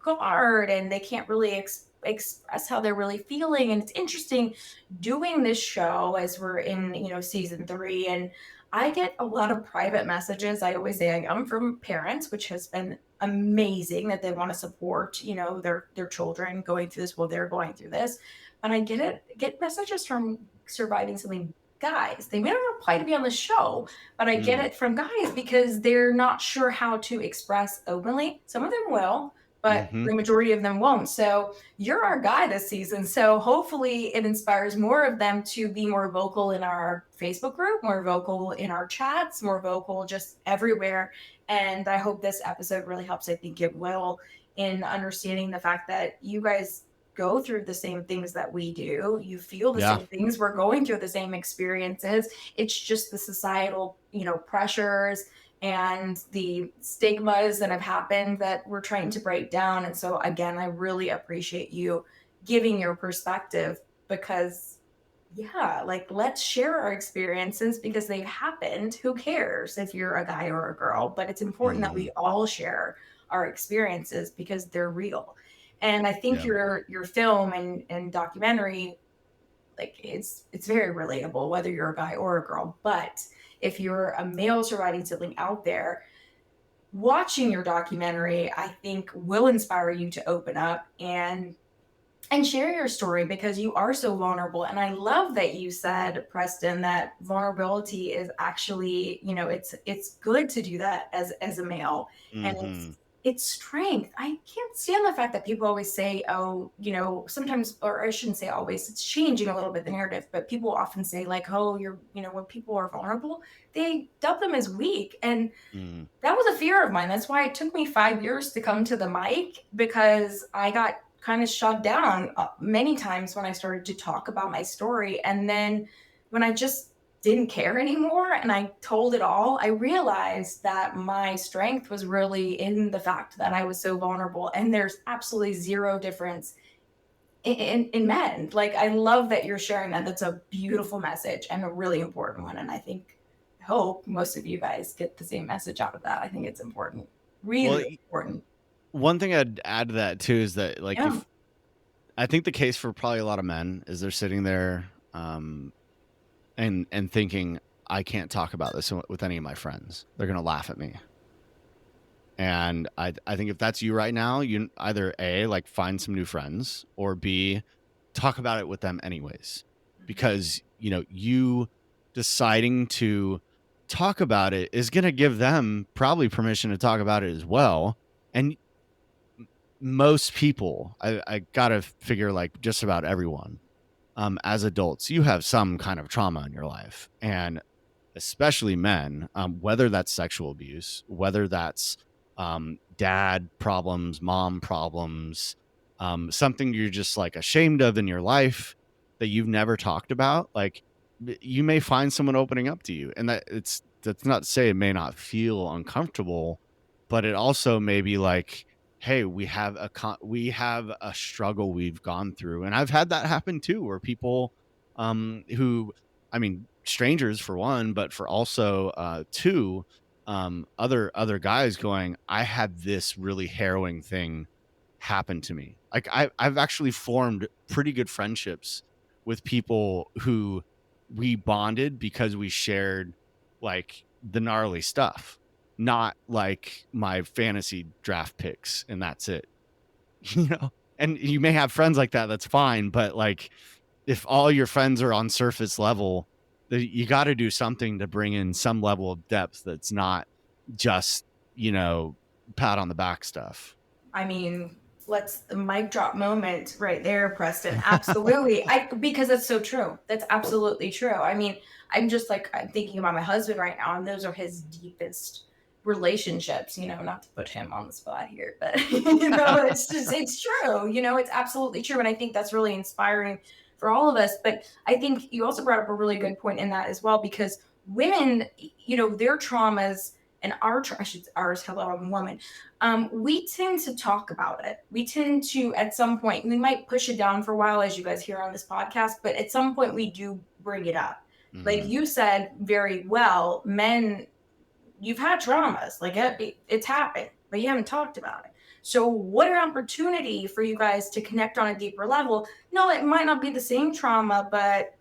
guard and they can't really express how they're really feeling. And it's interesting doing this show as we're in, season 3, and I get a lot of private messages. I always say I am from parents, which has been amazing that they want to support, their children going through this while they're going through this. And I get messages from surviving something guys. They may not apply to be on the show, but I get it from guys because they're not sure how to express openly. Some of them will, but Mm-hmm. the majority of them won't. So you're our guy this season. So hopefully it inspires more of them to be more vocal in our Facebook group, more vocal in our chats, more vocal just everywhere. And I hope this episode really helps. I think it will, in understanding the fact that you guys go through the same things that we do. You feel the Yeah. same things. We're going through the same experiences. It's just the societal, pressures and the stigmas that have happened that we're trying to break down. And so, again, I really appreciate you giving your perspective because, yeah, like let's share our experiences because they've happened. Who cares if you're a guy or a girl? But it's important that Mm-hmm. we all share our experiences because they're real. And I think Yeah. your film and documentary, like it's very relatable whether you're a guy or a girl. But if you're a male surviving sibling out there, watching your documentary, I think will inspire you to open up and share your story because you are so vulnerable. And I love that you said, Preston, that vulnerability is actually, it's good to do that as a male. And Mm-hmm. it's strength. I can't stand the fact that people always say, oh, sometimes, or I shouldn't say always, it's changing a little bit the narrative, but people often say, like, oh, when people are vulnerable, they dub them as weak. And Mm-hmm. that was a fear of mine. That's why it took me 5 years to come to the mic because I got kind of shut down many times when I started to talk about my story. And then when I just didn't care anymore and I told it all, I realized that my strength was really in the fact that I was so vulnerable. And there's absolutely zero difference in men. Like, I love that you're sharing that. That's a beautiful message and a really important one. And I hope most of you guys get the same message out of that. I think it's important, Well, really important. one thing I'd add to that too is that like Yeah. if I think the case for probably a lot of men is they're sitting there and thinking I can't talk about this with any of my friends. They're going to laugh at me. And I think if that's you right now, you either A, like find some new friends, or B, talk about it with them anyways. Because, you deciding to talk about it is going to give them probably permission to talk about it as well. And most people, I got to figure like just about everyone, as adults, you have some kind of trauma in your life. And especially men, whether that's sexual abuse, whether that's dad problems, mom problems, something you're just like ashamed of in your life that you've never talked about, like you may find someone opening up to you. And that's not to say it may not feel uncomfortable, but it also may be like, hey, we have a struggle we've gone through. And I've had that happen too, where people who, I mean, strangers for one, but for also two, other guys going, I had this really harrowing thing happen to me. Like I've actually formed pretty good friendships with people who we bonded because we shared like the gnarly stuff, not like my fantasy draft picks and that's it. And you may have friends like that, that's fine, but like if all your friends are on surface level, you got to do something to bring in some level of depth that's not just, pat on the back stuff. I mean, let's the mic drop moment right there, Preston. Absolutely. Because that's so true. That's absolutely true. I mean, I'm just like, I'm thinking about my husband right now, and those are his deepest relationships, not to put him on the spot here, but it's true. It's absolutely true. And I think that's really inspiring for all of us. But I think you also brought up a really good point in that as well, because women, their traumas and ours, hello, I'm a woman. We tend to talk about it. We tend to, at some point, we might push it down for a while, as you guys hear on this podcast, but at some point we do bring it up. Like you said very well, men, you've had traumas, like it's happened, but you haven't talked about it. So what an opportunity for you guys to connect on a deeper level. No, it might not be the same trauma, but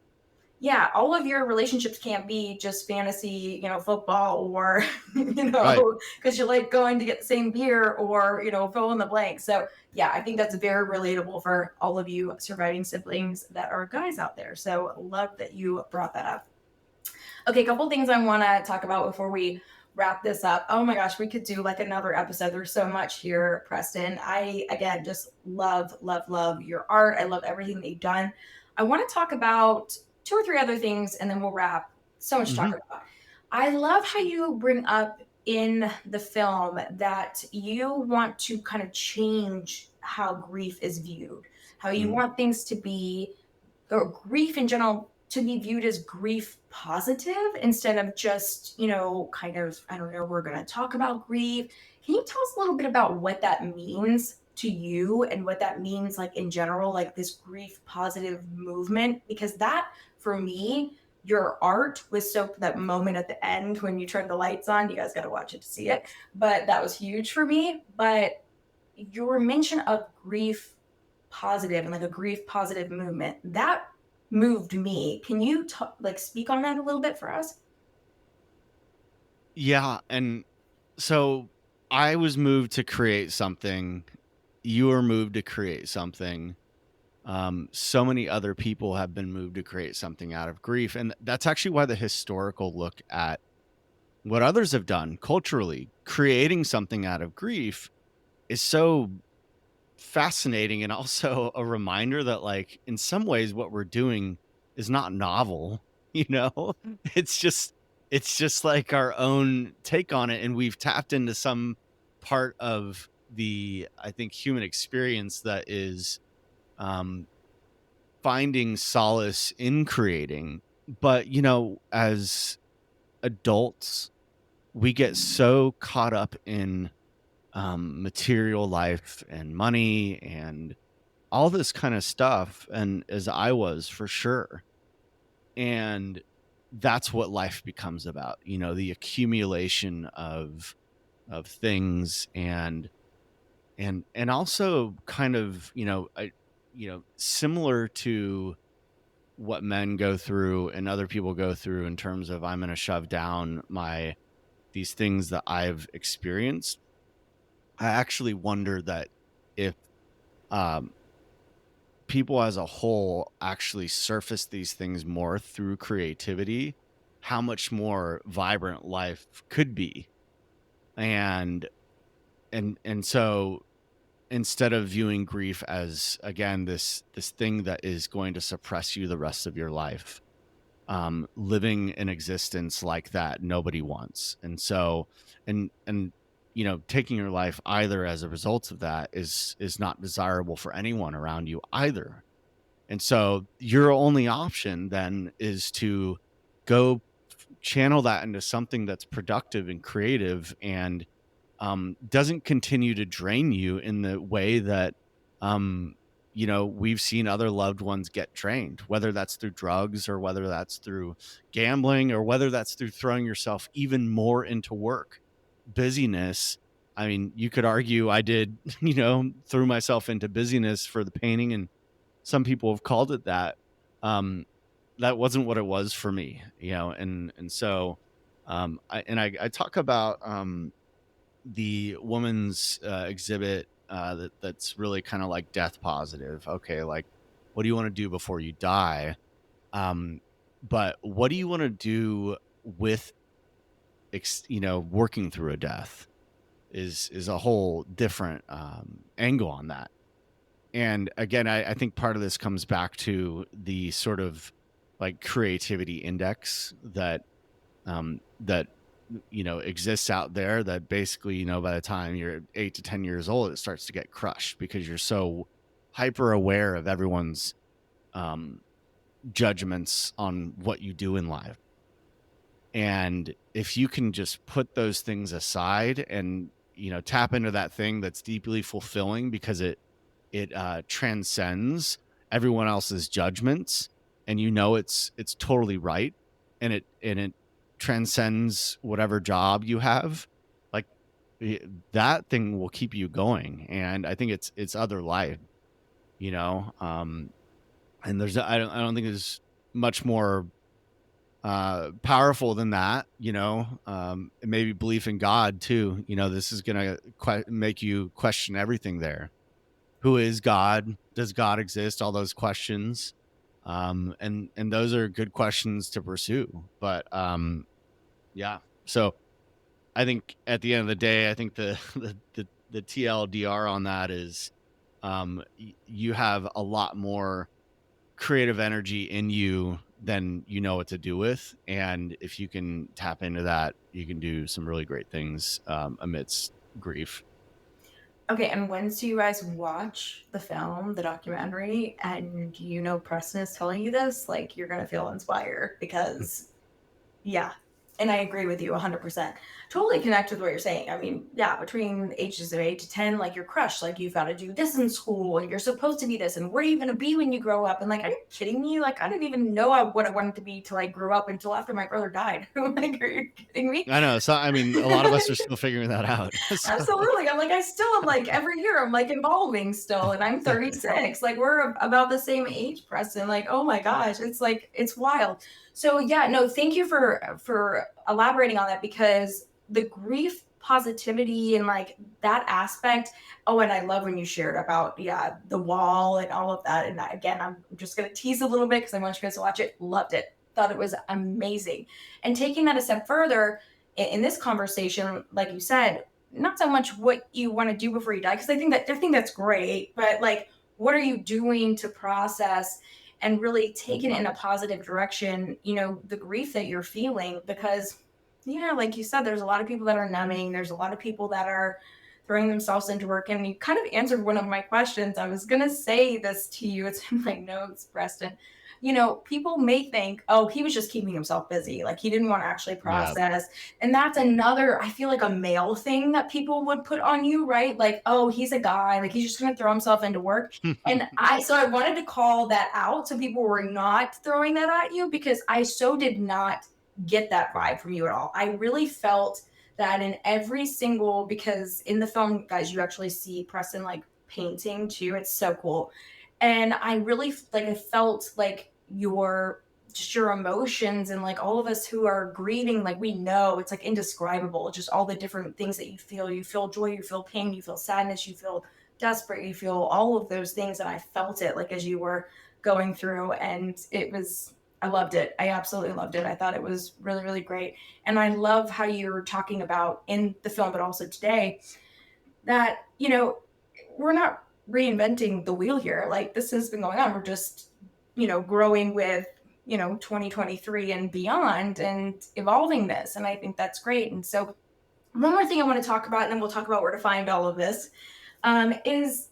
yeah, all of your relationships can't be just fantasy, football, or, Right. because you like going to get the same beer, or, fill in the blank. So yeah, I think that's very relatable for all of you surviving siblings that are guys out there. So love that you brought that up. Okay, a couple things I want to talk about before we wrap this up. Oh my gosh, we could do like another episode. There's so much here, Preston. I, again, just love, love, love your art. I love everything that you've done. I want to talk about two or three other things, and then we'll wrap. So much to talk about. I love how you bring up in the film that you want to kind of change how grief is viewed, how you want things to be, or grief in general, to be viewed as grief positive instead of just, kind of, I don't know, we're going to talk about grief. Can you tell us a little bit about what that means to you, and what that means, like, in general, like this grief positive movement? Because that, for me, your art was so, that moment at the end when you turned the lights on, you guys got to watch it to see it, but that was huge for me. But your mention of grief positive and like a grief positive movement, that moved me. Can you speak on that a little bit for us? Yeah. And so I was moved to create something. You were moved to create something. So many other people have been moved to create something out of grief. And that's actually why the historical look at what others have done culturally, creating something out of grief, is so fascinating, and also a reminder that, like, in some ways what we're doing is not novel. It's just like our own take on it, and we've tapped into some part of the, I think, human experience that is finding solace in creating. But as adults, we get so caught up in material life and money and all this kind of stuff, and as I was, for sure. And that's what life becomes about, the accumulation of things, and also kind of, similar to what men go through and other people go through, in terms of, I'm going to shove down these things that I've experienced. I actually wonder that if people as a whole actually surface these things more through creativity, how much more vibrant life could be. And so, instead of viewing grief as, again, this thing that is going to suppress you the rest of your life, living an existence like that nobody wants. And so, and taking your life either as a result of that is not desirable for anyone around you either. And so your only option then is to go channel that into something that's productive and creative, and doesn't continue to drain you in the way that we've seen other loved ones get drained, whether that's through drugs, or whether that's through gambling, or whether that's through throwing yourself even more into work, busyness. I mean, you could argue I did, threw myself into busyness for the painting, and some people have called it that. That wasn't what it was for me, and so I talk about the woman's exhibit that's really kind of like death positive. Okay, like, what do you want to do before you die? But what do you want to do with working through a death is a whole different angle on that. And again, I think part of this comes back to the sort of like creativity index that that exists out there, that basically, by the time you're 8 to 10 years old, it starts to get crushed because you're so hyper aware of everyone's judgments on what you do in life. And if you can just put those things aside and tap into that thing that's deeply fulfilling because it transcends everyone else's judgments, and it's totally right, and it transcends whatever job you have, like that thing will keep you going. And I think it's other life, and I don't think there's much more powerful than that, maybe belief in God too. This is gonna make you question everything there. Who is God? Does God exist? All those questions. And those are good questions to pursue. But yeah. So I think at the end of the day, I think the TLDR on that is you have a lot more creative energy in you than you know what to do with. And if you can tap into that, you can do some really great things amidst grief. Okay, and once you guys watch the film, the documentary, and Preston is telling you this, like, you're gonna feel inspired because, yeah. And I agree with you 100%. Totally connect with what you're saying. I mean, yeah, between ages of 8 to 10, like, you're crushed. Like, you've got to do this in school, and you're supposed to be this, and where are you going to be when you grow up? And, like, are you kidding me? Like, I didn't even know what I wanted to be till I grew up, until after my brother died. Like, are you kidding me? I know. So, I mean, a lot of us are still figuring that out. So. Absolutely. I'm like, I still am, like, every year I'm like evolving still, and I'm 36. Like, we're about the same age, Preston. Like, oh my gosh, it's like, it's wild. So yeah, no, thank you for elaborating on that, because the grief positivity and like that aspect. Oh, and I love when you shared about, yeah, the wall and all of that. And again, I'm just gonna tease a little bit because I want you guys to watch it. Loved it. Thought it was amazing. And taking that a step further in this conversation, like you said, not so much what you want to do before you die, because I think that's great, but like, what are you doing to process and really take it in a positive direction, the grief that you're feeling? Because, yeah, like you said, there's a lot of people that are numbing. There's a lot of people that are throwing themselves into work. And you kind of answered one of my questions. I was going to say this to you. It's in my notes, Preston. People may think, oh, he was just keeping himself busy. Like, he didn't want to actually process. Yeah. And that's another, I feel like, a male thing that people would put on you, right? Like, oh, he's a guy, like, he's just going to throw himself into work. And so I wanted to call that out so people were not throwing that at you, because I so did not get that vibe from you at all. I really felt that in every single, because in the film, guys, you actually see Preston like painting too. It's so cool. And I really I felt like your emotions, and like all of us who are grieving, like, we know it's like indescribable, just all the different things that you feel joy, you feel pain, you feel sadness, you feel desperate, you feel all of those things. And I felt it like as you were going through, and I loved it. I absolutely loved it. I thought it was really, really great. And I love how you were talking about in the film, but also today, that, we're not reinventing the wheel here. Like, this has been going on. We're just, growing with, 2023 and beyond, and evolving this. And I think that's great. And so one more thing I want to talk about, and then we'll talk about where to find all of this, is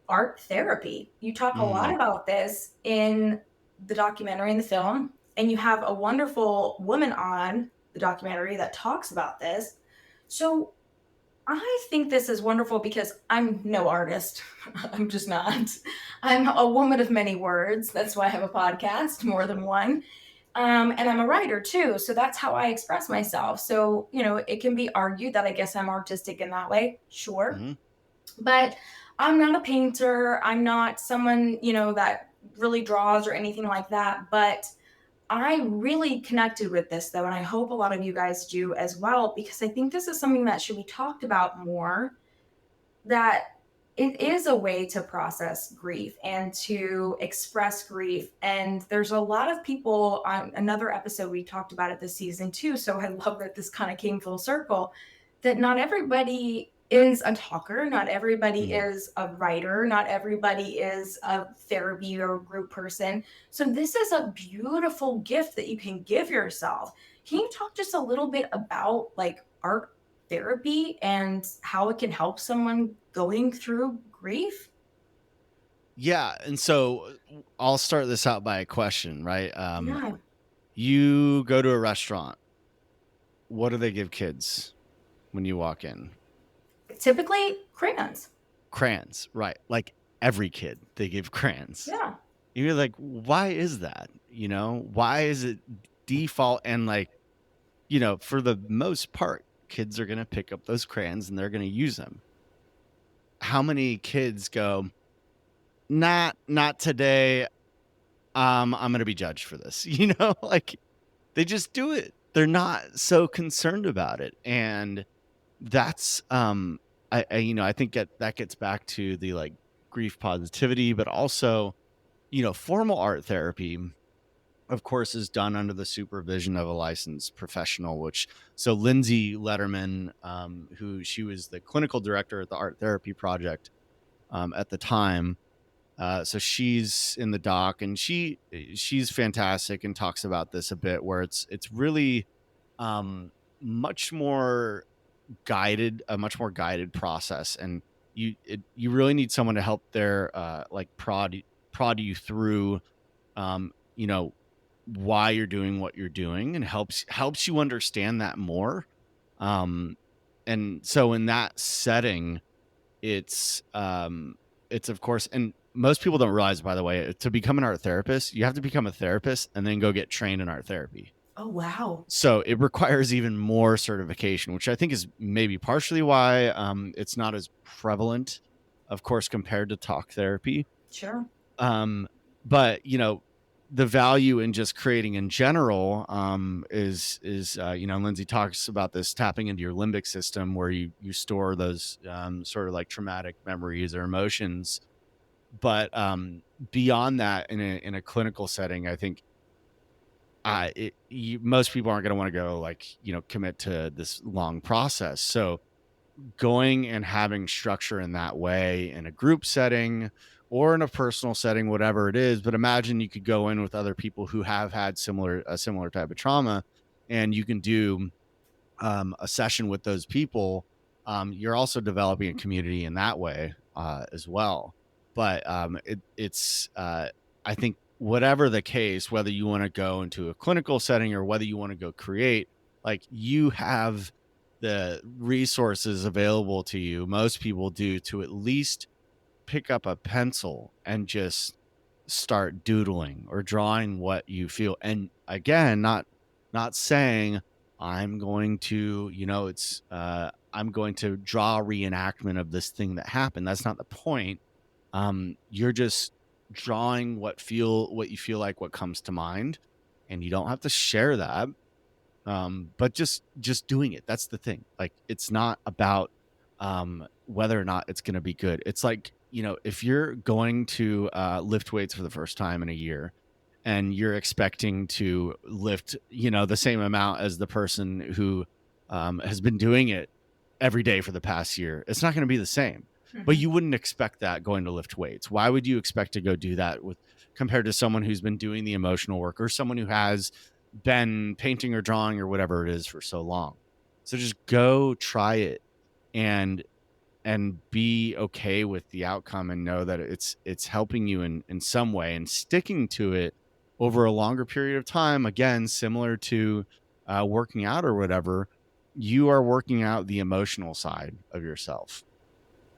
art therapy. You talk a lot about this in the documentary and the film, and you have a wonderful woman on the documentary that talks about this. So I think this is wonderful because I'm no artist. I'm just not. I'm a woman of many words. That's why I have a podcast, more than one. And I'm a writer too. So that's how I express myself. So, it can be argued that I guess I'm artistic in that way. Sure. Mm-hmm. But I'm not a painter. I'm not someone, that really draws or anything like that. But I really connected with this, though, and I hope a lot of you guys do as well, because I think this is something that should be talked about more, that it is a way to process grief and to express grief. And there's a lot of people on another episode, we talked about it this season too, so I love that this kind of came full circle, that not everybody is a talker. Not everybody Mhm. is a writer. Not everybody is a therapy or group person. So this is a beautiful gift that you can give yourself. Can you talk just a little bit about like art therapy and how it can help someone going through grief? Yeah, and so I'll start this out by a question, right? Yeah. You go to a restaurant. What do they give kids when you walk in? Typically crayons. Crayons, right? Like every kid, they give crayons. Yeah. You're like, why is that? Why is it default? And like, for the most part, kids are gonna pick up those crayons and they're gonna use them. How many kids go, not today. I'm gonna be judged for this. Like they just do it. They're not so concerned about it. And that's I think that gets back to the like grief positivity, but also, formal art therapy, of course, is done under the supervision of a licensed professional, which so Lindsay Letterman, who she was the clinical director at the Art Therapy Project at the time. So she's in the doc, and she's fantastic and talks about this a bit, where it's really um, much more a much more guided process, and you really need someone to help their like prod you through, um, you know, why you're doing what you're doing, and helps you understand that more. Um, and so in that setting, it's it's of course, and most people don't realize, by the way, to become an art therapist, you have to become a therapist and then go get trained in art therapy. Oh, wow. So it requires even more certification, which I think is maybe partially why it's not as prevalent, of course, compared to talk therapy. Sure. Um, but the value in just creating in general is Lindsay talks about this tapping into your limbic system, where you store those sort of like traumatic memories or emotions. But beyond that, in a clinical setting, I think most people aren't going to want to go like commit to this long process. So going and having structure in that way, in a group setting or in a personal setting, whatever it is. But imagine you could go in with other people who have had a similar type of trauma, and you can do a session with those people. You're also developing a community in that way as well. But it's I think whatever the case, whether you want to go into a clinical setting or whether you want to go create, like you have the resources available to you, most people do, to at least pick up a pencil and just start doodling or drawing what you feel. And again, not saying I'm going to, it's I'm going to draw a reenactment of this thing that happened. That's not the point. You're just drawing what you feel like, what comes to mind, and you don't have to share that. But just doing it, that's the thing. Like it's not about whether or not it's going to be good. It's like, if you're going to lift weights for the first time in a year, and you're expecting to lift the same amount as the person who has been doing it every day for the past year, it's not going to be the same. But Mhm. you wouldn't expect that going to lift weights. Why would you expect to go do that with compared to someone who's been doing the emotional work, or someone who has been painting or drawing or whatever it is for so long? So just go try it, and be okay with the outcome, and know that it's helping you in some way, and sticking to it over a longer period of time. Again, similar to working out or whatever, you are working out the emotional side of yourself.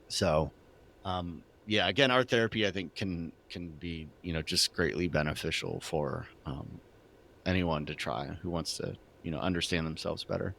So yeah, again, art therapy, I think, can be just greatly beneficial for anyone to try who wants to understand themselves better.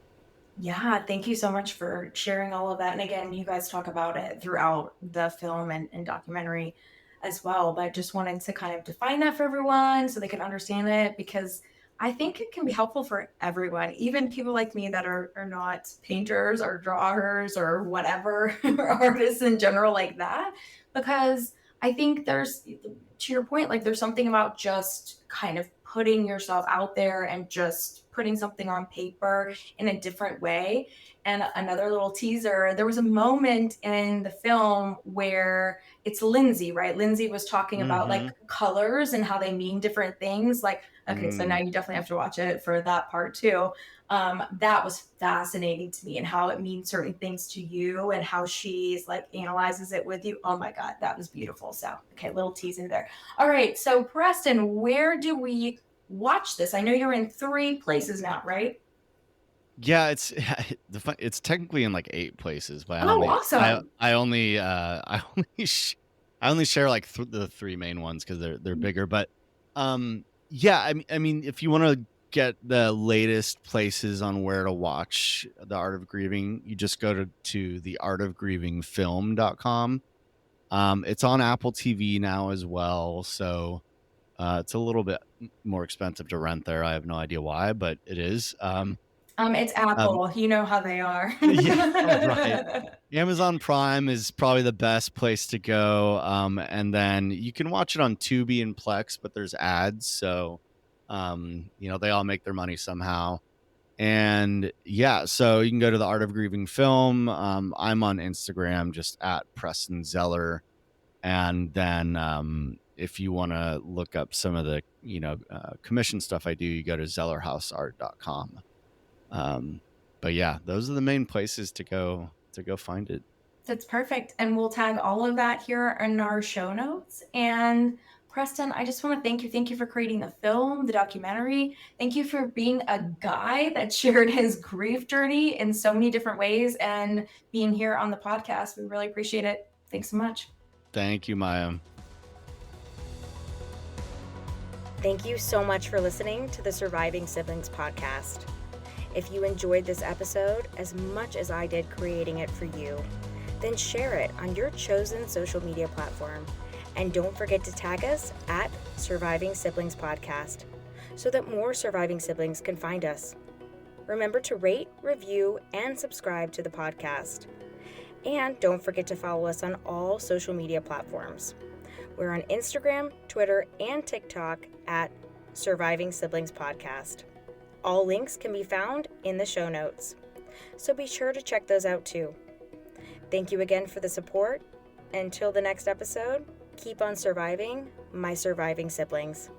Yeah, thank you so much for sharing all of that. And again, you guys talk about it throughout the film and documentary as well. But just wanted to kind of define that for everyone so they can understand it, because I think it can be helpful for everyone, even people like me that are not painters or drawers or whatever, or artists in general like that. Because I think there's, to your point, like there's something about just kind of putting yourself out there and just putting something on paper in a different way. And another little teaser, there was a moment in the film where it's Lindsay, right? Lindsay was talking about Mm-hmm. like colors and how they mean different things. Like, okay, so now you definitely have to watch it for that part too. That was fascinating to me, and how it means certain things to you and how she's like analyzes it with you. Oh my God, that was beautiful. So, okay, little teasing there. All right. So, Preston, where do we watch this? I know you're in 3 places now, right? Yeah, it's it's technically in like 8 places, but Oh, awesome. I only I only I only share like the 3 main ones because they're bigger. But yeah, I mean, if you want to get the latest places on where to watch The Art of Grieving, you just go to theartofgrievingfilm.com. It's on Apple TV now as well, so it's a little bit more expensive to rent there. I have no idea why, but it is. It's Um, Apple. You know how they are. Yeah, right. Amazon Prime is probably the best place to go. And then you can watch it on Tubi and Plex, but there's ads, so they all make their money somehow. And yeah, so you can go to the Art of Grieving Film. I'm on Instagram just at Preston Zeller. And then if you want to look up some of the commission stuff I do, you go to zellerhouseart.com. But yeah, those are the main places to go find it. That's perfect. And we'll tag all of that here in our show notes. And Preston, I just want to thank you. Thank you for creating the film, the documentary. Thank you for being a guy that shared his grief journey in so many different ways and being here on the podcast. We really appreciate it. Thanks so much. Thank you, Maya. Thank you so much for listening to the Surviving Siblings podcast. If you enjoyed this episode as much as I did creating it for you, then share it on your chosen social media platform. And don't forget to tag us at Surviving Siblings Podcast so that more surviving siblings can find us. Remember to rate, review, and subscribe to the podcast. And don't forget to follow us on all social media platforms. We're on Instagram, Twitter, and TikTok at Surviving Siblings Podcast. All links can be found in the show notes, so be sure to check those out too. Thank you again for the support. Until the next episode, keep on surviving, my surviving siblings.